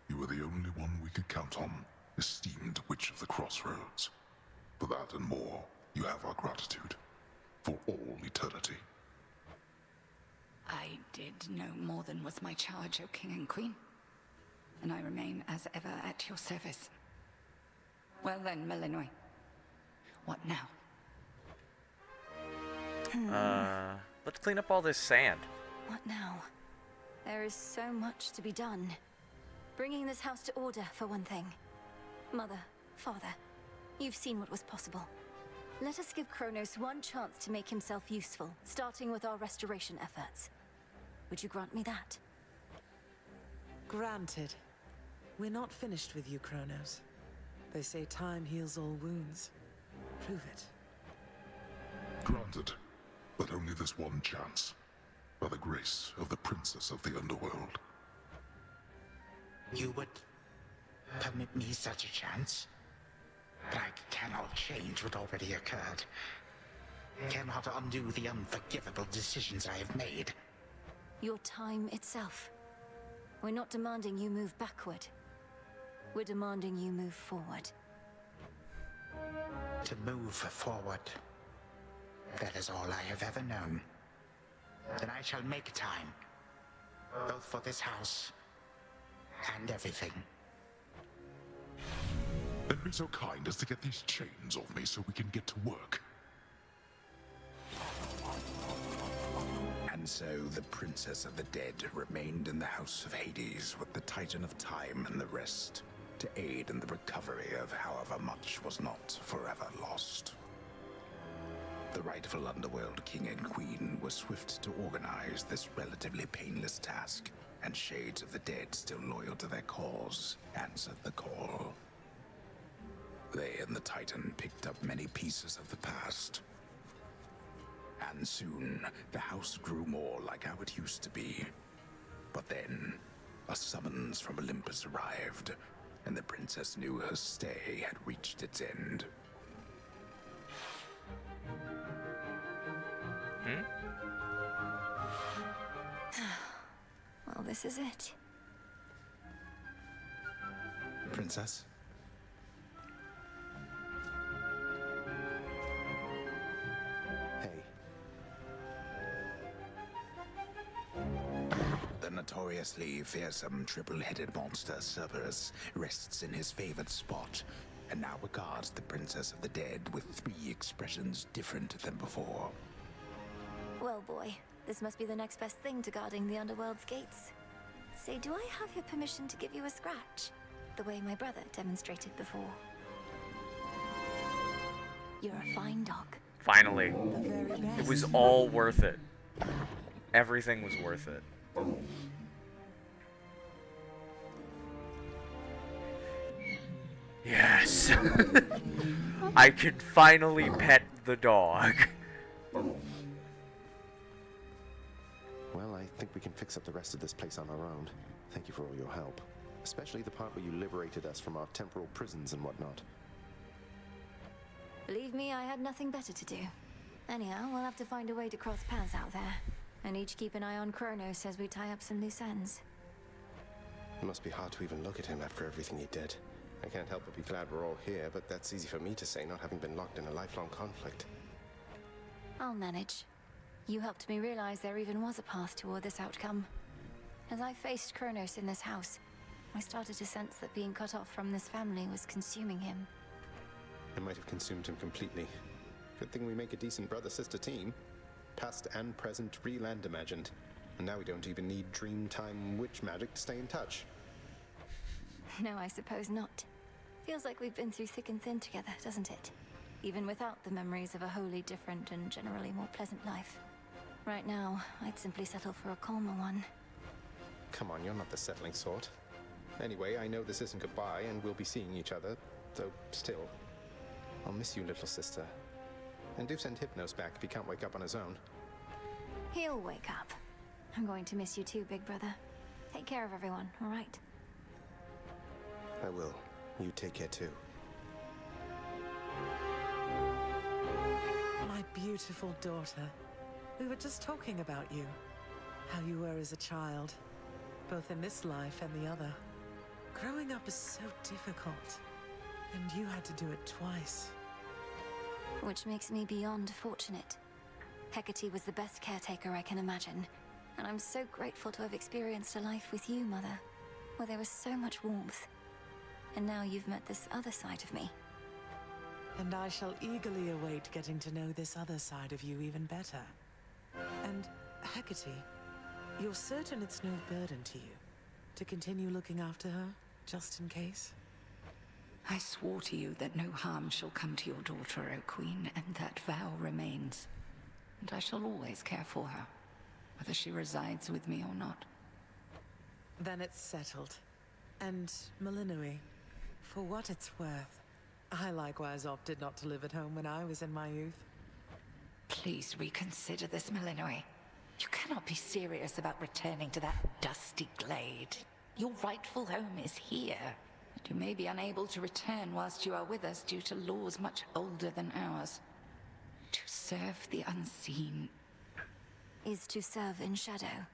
you were the only one we could count on, esteemed Witch of the Crossroads. For that and more, you have our gratitude. For all eternity. I did no more than was my charge, O King and Queen. And I remain as ever at your service. Well then, Melinoi. What now? Let's clean up all this sand. What now? There is so much to be done. Bringing this house to order, for one thing. Mother, father, you've seen what was possible. Let us give Kronos one chance to make himself useful, starting with our restoration efforts. Would you grant me that? Granted. We're not finished with you, Kronos. They say time heals all wounds. Prove it. Granted, but only this one chance. By the grace of the Princess of the Underworld. You would permit me such a chance? But I cannot change what already occurred. Cannot undo the unforgivable decisions I have made. Your time itself. We're not demanding you move backward. We're demanding you move forward. To move forward. That is all I have ever known. Then I shall make time. Both for this house and everything. Then be so kind as to get these chains off me so we can get to work. And so the Princess of the Dead remained in the House of Hades with the Titan of Time and the rest, to aid in the recovery of however much was not forever lost. The rightful Underworld King and Queen were swift to organize this relatively painless task, and Shades of the Dead, still loyal to their cause, answered the call. They and the Titan picked up many pieces of the past. And soon, the house grew more like how it used to be. But then, a summons from Olympus arrived, and the princess knew her stay had reached its end. Well, this is it. Princess? Hey. The notoriously fearsome triple-headed monster Cerberus rests in his favored spot, and now regards the Princess of the Dead with 3 expressions different than before. Well, boy, this must be the next best thing to guarding the Underworld's gates. Say, do I have your permission to give you a scratch? The way my brother demonstrated before. You're a fine dog. Finally. It was all worth it. Everything was worth it. Yes. I could finally pet the dog. Well, I think we can fix up the rest of this place on our own. Thank you for all your help. Especially the part where you liberated us from our temporal prisons and whatnot. Believe me, I had nothing better to do. Anyhow, we'll have to find a way to cross paths out there. And each keep an eye on Kronos as we tie up some loose ends. It must be hard to even look at him after everything he did. I can't help but be glad we're all here, but that's easy for me to say, not having been locked in a lifelong conflict. I'll manage. You helped me realize there even was a path toward this outcome. As I faced Kronos in this house, I started to sense that being cut off from this family was consuming him. It might have consumed him completely. Good thing we make a decent brother-sister team. Past and present, real and imagined. And now we don't even need Dreamtime witch magic to stay in touch. No, I suppose not. Feels like we've been through thick and thin together, doesn't it? Even without the memories of a wholly different and generally more pleasant life. Right now, I'd simply settle for a calmer one. Come on, you're not the settling sort. Anyway, I know this isn't goodbye, and we'll be seeing each other, though still. I'll miss you, little sister. And do send Hypnos back if he can't wake up on his own. He'll wake up. I'm going to miss you too, big brother. Take care of everyone, all right? I will. You take care too. My beautiful daughter. We were just talking about you. How you were as a child. Both in this life and the other. Growing up is so difficult. And you had to do it twice. Which makes me beyond fortunate. Hecate was the best caretaker I can imagine. And I'm so grateful to have experienced a life with you, Mother. Where there was so much warmth. And now you've met this other side of me. And I shall eagerly await getting to know this other side of you even better. And, Hecate, you're certain it's no burden to you to continue looking after her, just in case? I swore to you that no harm shall come to your daughter, O Queen, and that vow remains. And I shall always care for her, whether she resides with me or not. Then it's settled. And, Malinui, for what it's worth, I likewise opted not to live at home when I was in my youth. Please reconsider this, Malinui. You cannot be serious about returning to that dusty glade. Your rightful home is here. And you may be unable to return whilst you are with us due to laws much older than ours. To serve the unseen is to serve in shadow.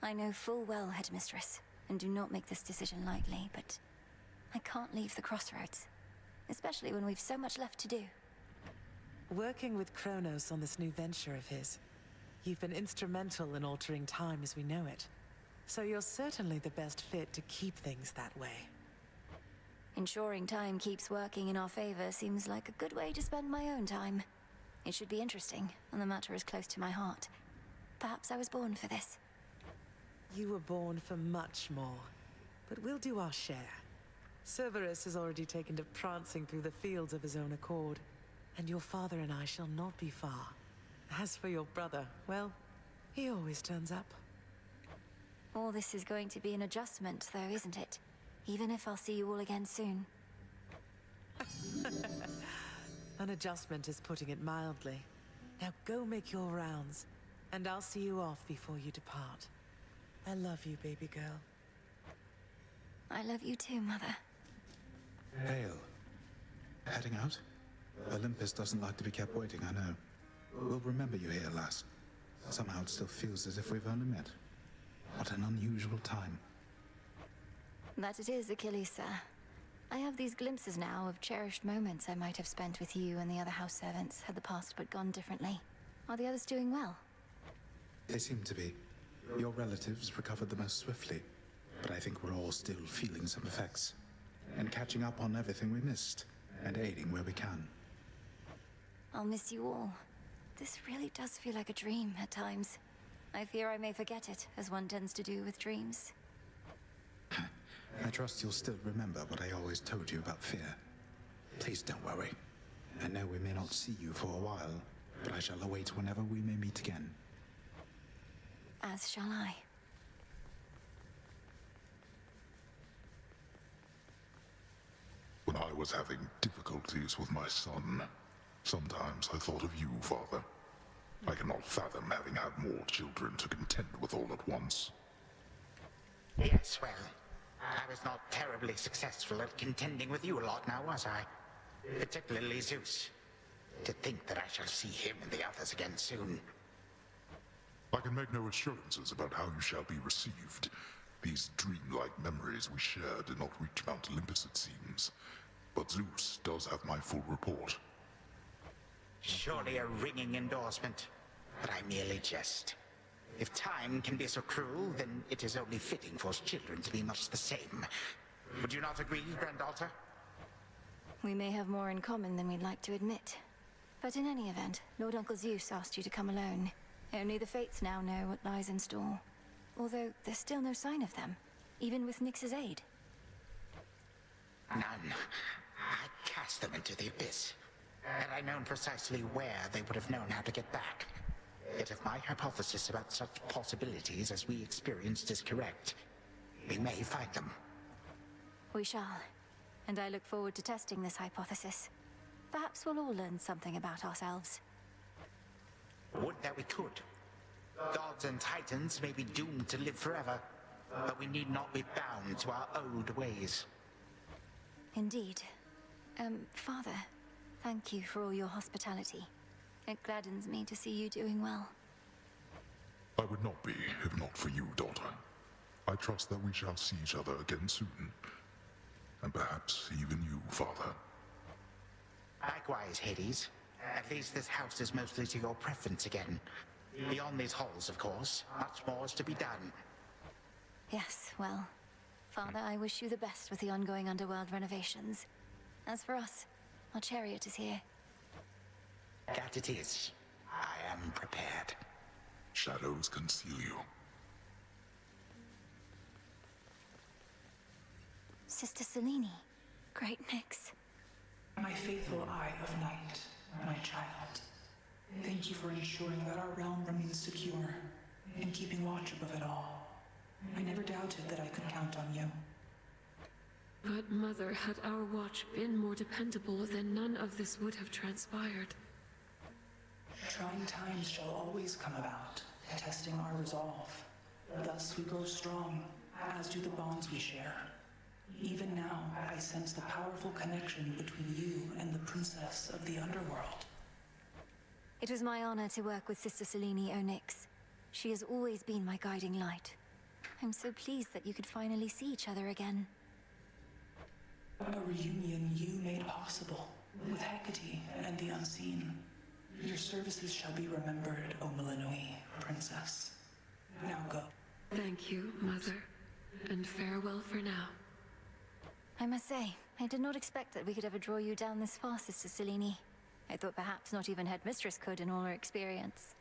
I know full well, Headmistress, and do not make this decision lightly, but I can't leave the crossroads. Especially when we've so much left to do. Working with Kronos on this new venture of his, you've been instrumental in altering time as we know it. So you're certainly the best fit to keep things that way. Ensuring time keeps working in our favor seems like a good way to spend my own time. It should be interesting, and the matter is close to my heart. Perhaps I was born for this. You were born for much more. But we'll do our share. Cerberus has already taken to prancing through the fields of his own accord, and your father and I shall not be far. As for your brother, well, he always turns up. All this is going to be an adjustment, though, isn't it? Even if I'll see you all again soon. An adjustment is putting it mildly. Now go make your rounds, and I'll see you off before you depart. I love you, baby girl. I love you too, Mother. Hail. Heading out? Olympus doesn't like to be kept waiting, I know. We'll remember you here, lass. Somehow it still feels as if we've only met. What an unusual time. That it is, Achilles, sir. I have these glimpses now of cherished moments I might have spent with you and the other house servants had the past but gone differently. Are the others doing well? They seem to be. Your relatives recovered the most swiftly, but I think we're all still feeling some effects. And catching up on everything we missed, and aiding where we can. I'll miss you all. This really does feel like a dream at times. I fear I may forget it, as one tends to do with dreams. I trust you'll still remember what I always told you about fear. Please don't worry. I know we may not see you for a while, but I shall await whenever we may meet again. As shall I. When I was having difficulties with my son, sometimes I thought of you, Father. I cannot fathom having had more children to contend with all at once. Yes, well, I was not terribly successful at contending with you a lot now, was I? Particularly Zeus. To think that I shall see him and the others again soon. I can make no assurances about how you shall be received. These dreamlike memories we share did not reach Mount Olympus, it seems. But Zeus does have my full report. Surely a ringing endorsement, but I merely jest. If time can be so cruel, then it is only fitting for children to be much the same. Would you not agree, Grandalter? We may have more in common than we'd like to admit. But in any event, Lord Uncle Zeus asked you to come alone. Only the Fates now know what lies in store. Although there's still no sign of them, even with Nyx's aid. None. I cast them into the abyss. Had I known precisely where, they would have known how to get back. Yet if my hypothesis about such possibilities as we experienced is correct, we may find them. We shall. And I look forward to testing this hypothesis. Perhaps we'll all learn something about ourselves. Would that we could. Gods and titans may be doomed to live forever, but we need not be bound to our old ways. Indeed. Father, thank you for all your hospitality. It gladdens me to see you doing well. I would not be, if not for you, daughter. I trust that we shall see each other again soon. And perhaps even you, Father. Likewise, Hades. At least this house is mostly to your preference again. Beyond these halls, of course, much more is to be done. Yes, well, Father, I wish you the best with the ongoing underworld renovations. As for us, our chariot is here. That it is. I am prepared. Shadows conceal you. Sister Selene. Great Nyx. My faithful Eye of Night, my child. Thank you for ensuring that our realm remains secure and keeping watch above it all. I never doubted that I could count on you. But Mother, had our watch been more dependable, then none of this would have transpired. Trying times shall always come about, testing our resolve. Thus we grow strong, as do the bonds we share. Even now, I sense the powerful connection between you and the princess of the underworld. It was my honor to work with Sister Selene Onyx. She has always been my guiding light. I'm so pleased that you could finally see each other again. A reunion you made possible, with Hecate and the Unseen. Your services shall be remembered, O Melinoi, Princess. Now go. Thank you, Mother. And farewell for now. I must say, I did not expect that we could ever draw you down this far, Sister Selene. I thought perhaps not even Headmistress could in all her experience.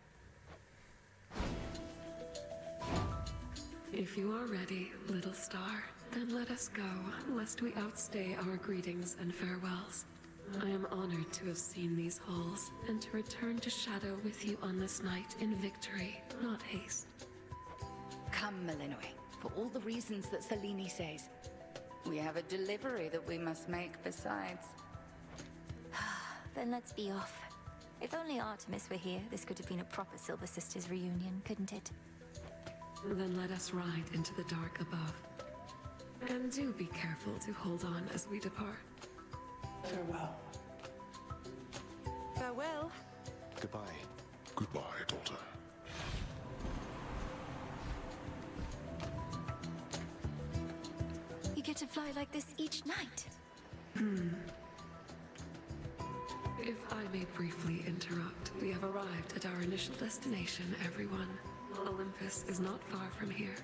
If you are ready, little star, then let us go, lest we outstay our greetings and farewells. I am honored to have seen these halls, and to return to Shadow with you on this night in victory, not haste. Come, Malinois, for all the reasons that Selene says. We have a delivery that we must make besides. Then let's be off. If only Artemis were here, this could have been a proper Silver Sisters reunion, couldn't it? Then let us ride into the dark above. And do be careful to hold on as we depart. Farewell. Farewell. Goodbye. Goodbye, daughter. You get to fly like this each night. If I may briefly interrupt, we have arrived at our initial destination, everyone. Olympus is not far from here.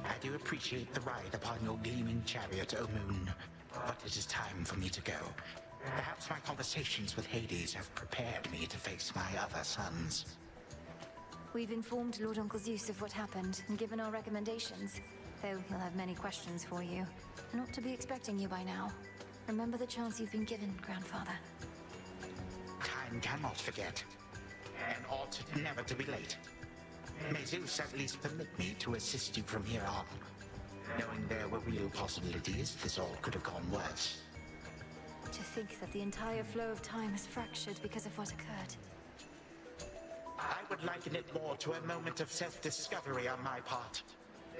I do appreciate the ride upon your gleaming chariot, O Moon, but it is time for me to go. Perhaps my conversations with Hades have prepared me to face my other sons. We've informed Lord Uncle Zeus of what happened and given our recommendations, though he'll have many questions for you. Not to be expecting you by now. Remember the chance you've been given, Grandfather. Time cannot forget, and ought never to be late. May Zeus at least permit me to assist you from here on. Knowing there were real possibilities, this all could have gone worse. To think that the entire flow of time is fractured because of what occurred. I would liken it more to a moment of self-discovery on my part.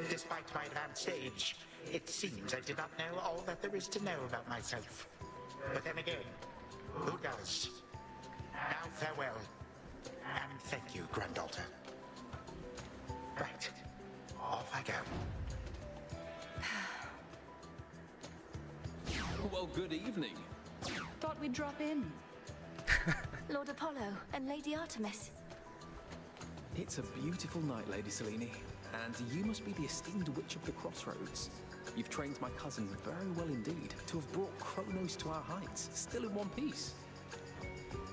Despite my advanced age, it seems I did not know all that there is to know about myself. But then again, who does? Now farewell, and thank you, granddaughter. Right, off I go. Well, good evening. Thought we'd drop in. Lord Apollo and Lady Artemis. It's a beautiful night, Lady Selene, and you must be the esteemed Witch of the Crossroads. You've trained my cousin very well indeed to have brought Kronos to our heights, still in one piece.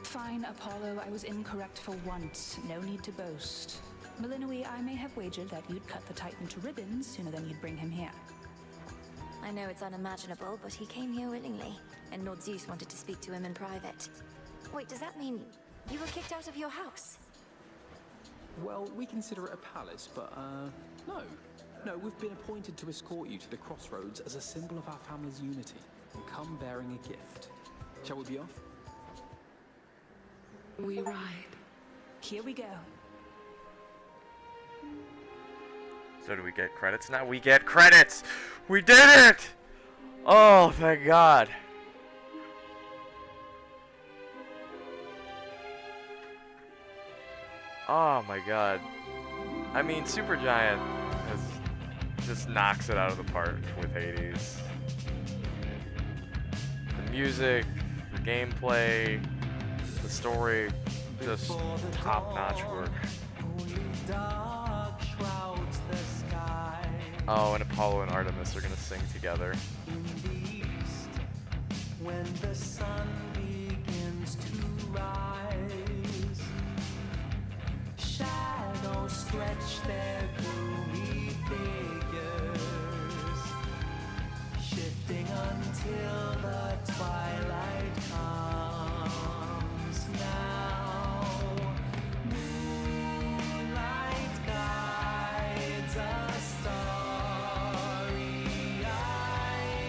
Fine, Apollo, I was incorrect for once. No need to boast. Malinois, I may have wagered that you'd cut the Titan to ribbons sooner than you'd bring him here. I know it's unimaginable, but he came here willingly, and Lord Zeus wanted to speak to him in private. Wait, does that mean you were kicked out of your house? Well, we consider it a palace, but, no. No, we've been appointed to escort you to the Crossroads as a symbol of our family's unity, and come bearing a gift. Shall we be off? We ride. Here we go. So do we get credits now? We get credits! We did it! Oh, thank God. Oh my God. I mean, Supergiant just knocks it out of the park with Hades. The music, the gameplay, the story, just top-notch work. Oh, and Apollo and Artemis are gonna sing together. When the sun begins to rise, shadows stretch their gloomy figures, shifting until the twilight comes now. Moonlight guides us starry-eyed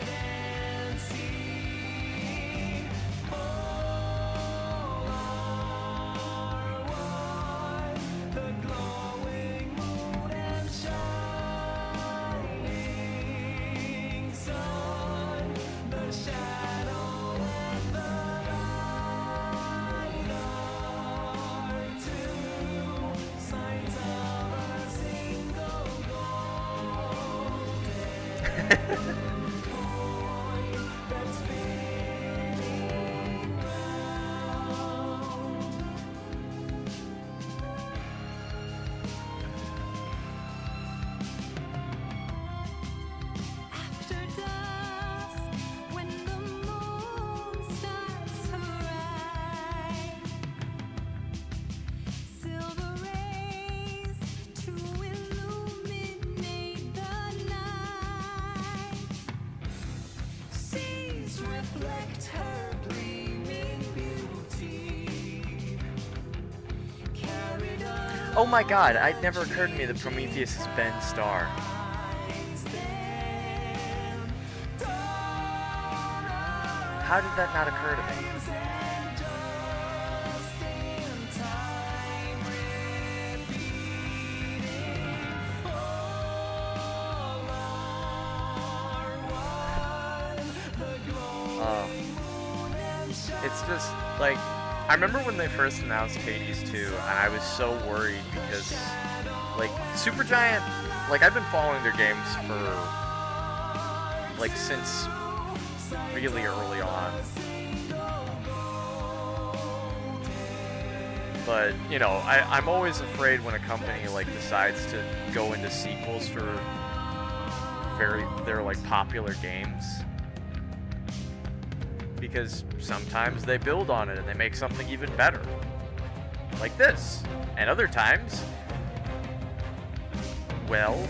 and see all are one. The glowing moon and Oh my god, it never occurred to me that Prometheus is Ben's star. How did that not occur to me? It's just, like, I remember when they first announced Hades 2, and I was so worried because, like, Supergiant, like, I've been following their games for, like, since really early on. But, you know, I'm always afraid when a company, like, decides to go into sequels for their, like, popular games. Because sometimes they build on it and they make something even better. Like this. And other times, well...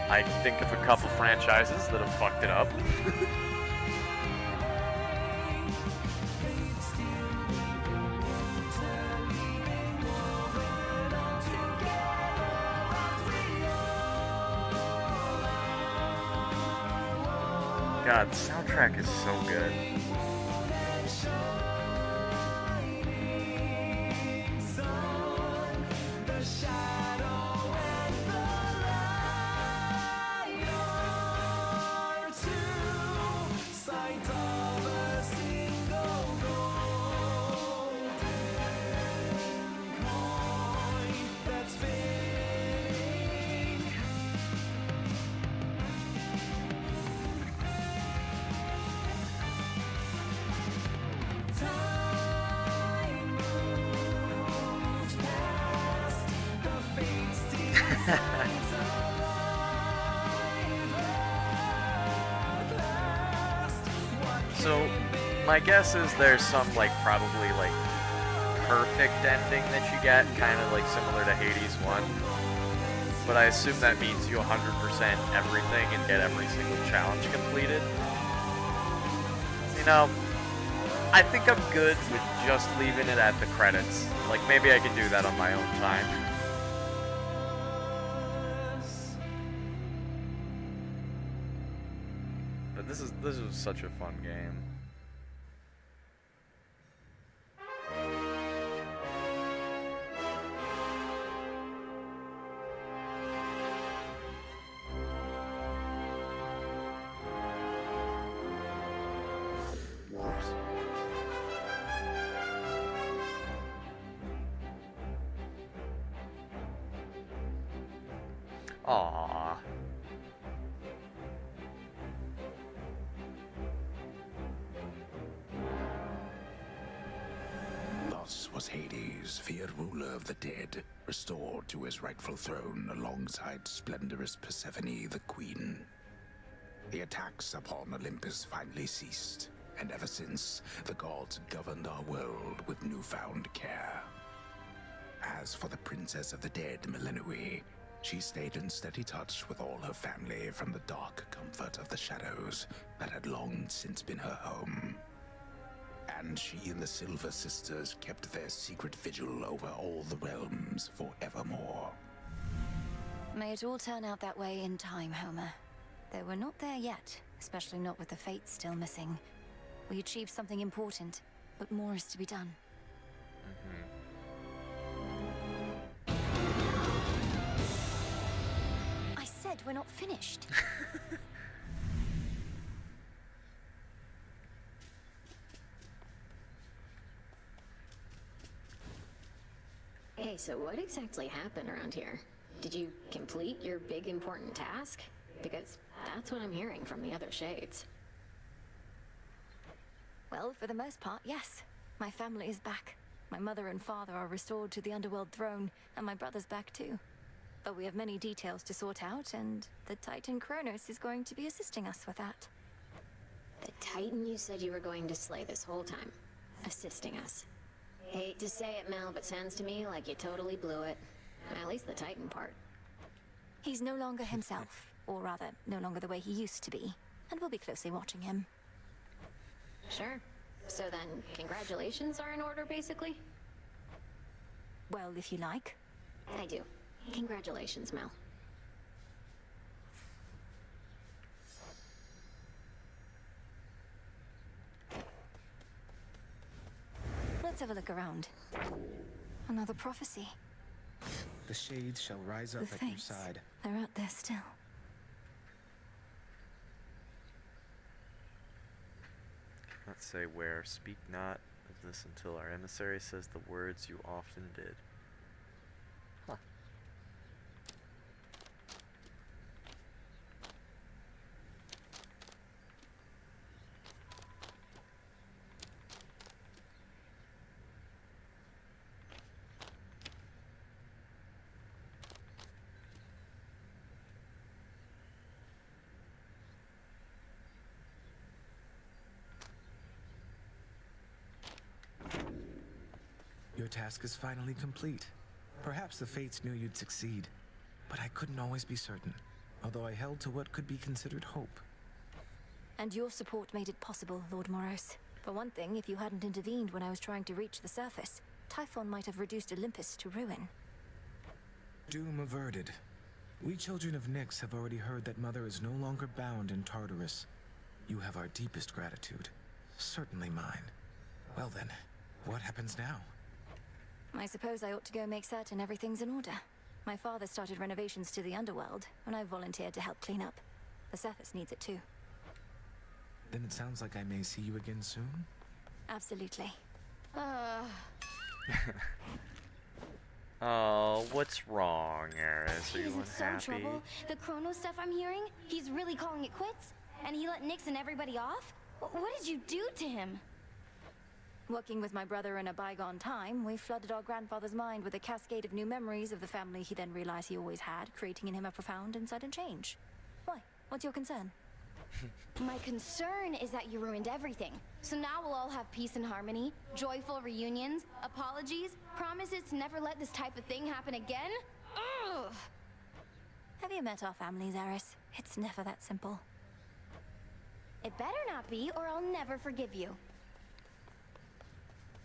I can think of a couple franchises that have fucked it up. God, the soundtrack is so good. So, my guess is there's some, like, probably, like, perfect ending that you get, kind of, like, similar to Hades 1. But I assume that means you 100% everything and get every single challenge completed. You know, I think I'm good with just leaving it at the credits. Like, maybe I can do that on my own time. But this is such a fun game. Aww. Thus was Hades, feared ruler of the dead, restored to his rightful throne alongside splendorous Persephone, the queen. The attacks upon Olympus finally ceased, and ever since, the gods governed our world with newfound care. As for the princess of the dead, Melinoi, she stayed in steady touch with all her family from the dark comfort of the shadows that had long since been her home. And she and the Silver Sisters kept their secret vigil over all the realms forevermore. May it all turn out that way in time, Homer. Though we're not there yet, especially not with the Fates still missing. We achieved something important, but more is to be done. I said we're not finished. Hey, so what exactly happened around here? Did you complete your big important task? Because that's what I'm hearing from the other shades. Well, for the most part, yes. My family is back. My mother and father are restored to the Underworld throne, and my brother's back too. But we have many details to sort out, and the Titan Kronos is going to be assisting us with that. The Titan you said you were going to slay this whole time. Assisting us. Hate to say it, Mel, but sounds to me like you totally blew it. At least the Titan part. He's no longer himself, or rather, no longer the way he used to be, and we'll be closely watching him. Sure. So then, congratulations are in order, basically? Well, if you like. I do. Congratulations, Mel. Let's have a look around. Another prophecy. The shades shall rise up The at your Fates. side. They're out there still. Let's say where, speak not of this until our emissary says the words you often did. Huh. Your task is finally complete. Perhaps the Fates knew you'd succeed, but I couldn't always be certain, although I held to what could be considered hope. And your support made it possible, Lord Moros. For one thing, if you hadn't intervened when I was trying to reach the surface, Typhon might have reduced Olympus to ruin. Doom averted. We children of Nyx have already heard that Mother is no longer bound in Tartarus. You have our deepest gratitude. Certainly mine. Well then, what happens now? I suppose I ought to go make certain everything's in order. My father started renovations to the underworld, and I volunteered to help clean up. The surface needs it too. Then it sounds like I may see you again soon? Absolutely. Oh, what's wrong, Eris? Are you He's in so unhappy? trouble. The Chrono stuff I'm hearing, he's really calling it quits? And he let Nyx and everybody off? What did you do to him? Working with my brother in a bygone time, we flooded our grandfather's mind with a cascade of new memories of the family he then realized he always had, creating in him a profound and sudden change. Why? What's your concern? My concern is that you ruined everything. So now we'll all have peace and harmony, joyful reunions, apologies, promises to never let this type of thing happen again? Ugh! Have you met our families, Eris? It's never that simple. It better not be, or I'll never forgive you.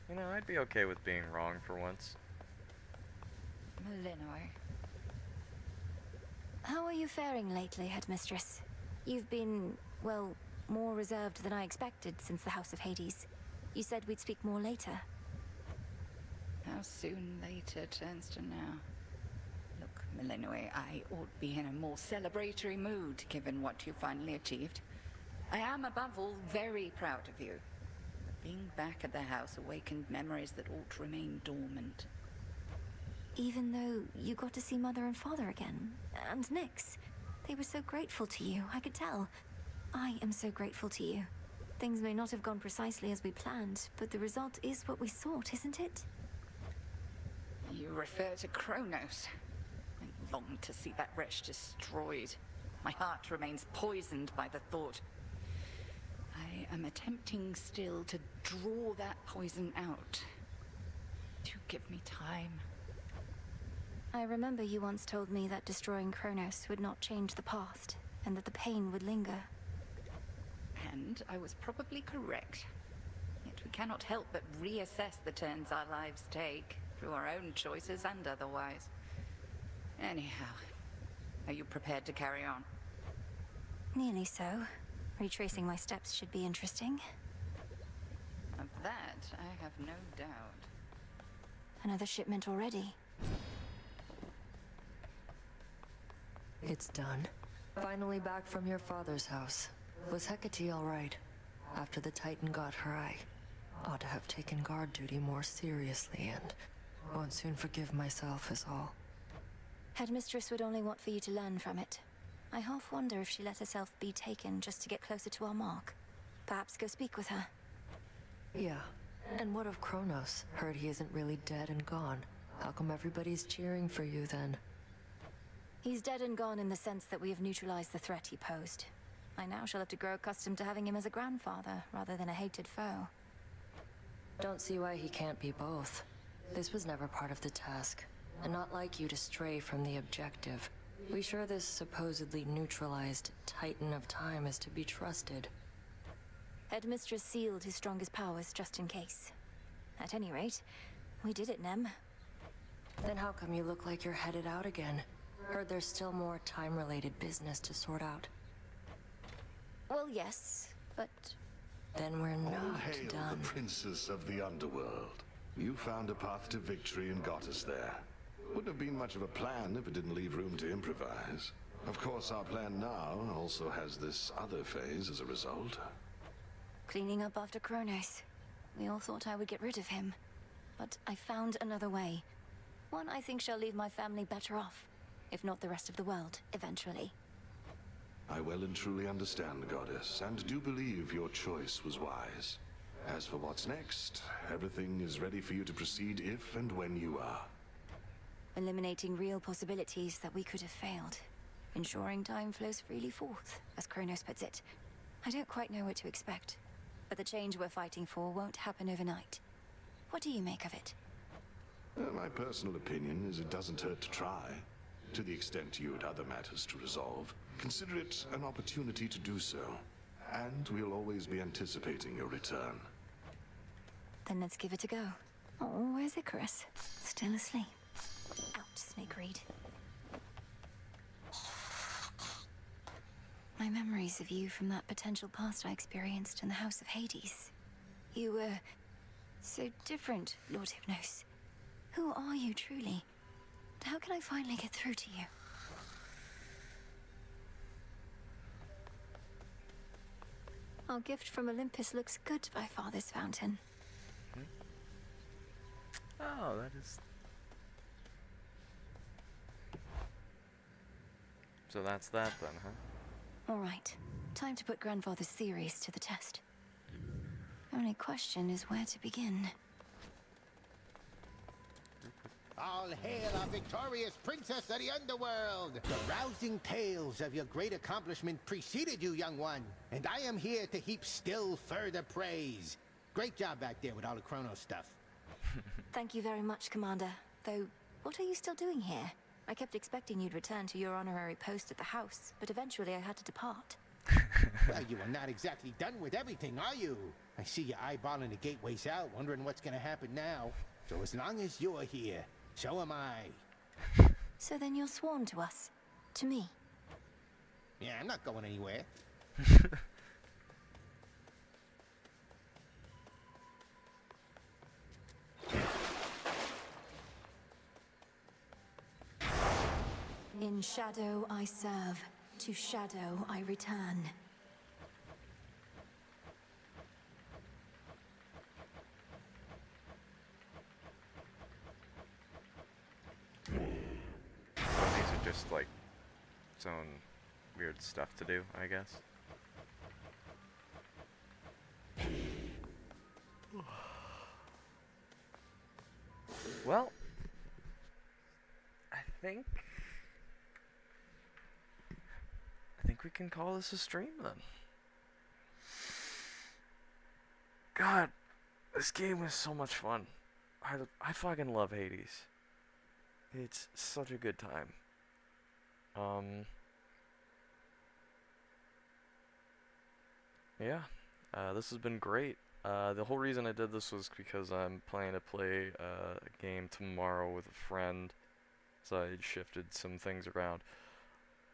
You know, I'd be okay with being wrong for once. Malinoi. How are you faring lately, Headmistress? You've been, well, more reserved than I expected since the House of Hades. You said we'd speak more later. How soon later turns to now. Look, Malinoi, I ought be in a more celebratory mood, given what you finally achieved. I am, above all, very proud of you. But being back at the house awakened memories that ought to remain dormant. Even though you got to see Mother and Father again, and Nyx. They were so grateful to you, I could tell. I am so grateful to you. Things may not have gone precisely as we planned, but the result is what we sought, isn't it? You refer to Kronos. I long to see that wretch destroyed. My heart remains poisoned by the thought. I am attempting still to draw that poison out. Do give me time. I remember you once told me that destroying Kronos would not change the past, and that the pain would linger. And I was probably correct. Yet we cannot help but reassess the turns our lives take, through our own choices and otherwise. Anyhow, are you prepared to carry on? Nearly so. Retracing my steps should be interesting. Of that, I have no doubt. Another shipment already. It's done. Finally back from your father's house. Was Hecate all right? After the Titan got her, I ought to have taken guard duty more seriously and won't soon forgive myself is all. Headmistress would only want for you to learn from it. I half wonder if she let herself be taken just to get closer to our mark. Perhaps go speak with her. Yeah. And what of Kronos? Heard he isn't really dead and gone. How come everybody's cheering for you then? He's dead and gone in the sense that we have neutralized the threat he posed. I now shall have to grow accustomed to having him as a grandfather, rather than a hated foe. Don't see why he can't be both. This was never part of the task, and not like you to stray from the objective. We sure this supposedly neutralized Titan of Time is to be trusted? Headmistress sealed his strongest powers just in case. At any rate, we did it, Nem. Then how come you look like you're headed out again? Heard there's still more time-related business to sort out. Well, yes, but... Then we're All not hail done. the princess of the underworld. You found a path to victory and got us there. Wouldn't have been much of a plan if it didn't leave room to improvise. Of course, our plan now also has this other phase as a result. Cleaning up after Kronos. We all thought I would get rid of him. But I found another way. One I think shall leave my family better off. If not the rest of the world, eventually. I well and truly understand, Goddess, and do believe your choice was wise. As for what's next, everything is ready for you to proceed if and when you are. Eliminating real possibilities that we could have failed. Ensuring time flows freely forth, as Kronos puts it. I don't quite know what to expect, but the change we're fighting for won't happen overnight. What do you make of it? My personal opinion is it doesn't hurt to try. To the extent you had other matters to resolve, consider it an opportunity to do so. And we'll always be anticipating your return. Then let's give it a go. Oh, where's Icarus? Still asleep. Out, Snake Reed. My memories of you from that potential past I experienced in the House of Hades. You were so different, Lord Hypnos. Who are you truly? And how can I finally get through to you? Our gift from Olympus looks good by Father's Fountain. Oh, that is... So that's that then, huh? All right. Time to put Grandfather's theories to the test. Only question is where to begin. All hail our victorious princess of the underworld! The rousing tales of your great accomplishment preceded you, young one, and I am here to heap still further praise. Great job back there with all the Kronos stuff. Thank you very much, Commander. Though, what are you still doing here? I kept expecting you'd return to your honorary post at the house, but eventually I had to depart. Well, you are not exactly done with everything, are you? I see you eyeballing the gateways out, wondering what's gonna happen now. So as long as you're here, so am I. So then you're sworn to us. To me. Yeah, I'm not going anywhere. In shadow I serve, to shadow I return. So these are just like its own weird stuff to do, I guess. Well, I think we can call this a stream then. God, this game was so much fun. I fucking love Hades. It's such a good time. Yeah, this has been great. The whole reason I did this was because I'm planning to play a game tomorrow with a friend, so I shifted some things around.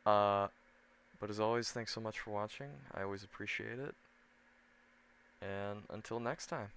But as always, thanks so much for watching. I always appreciate it. And until next time.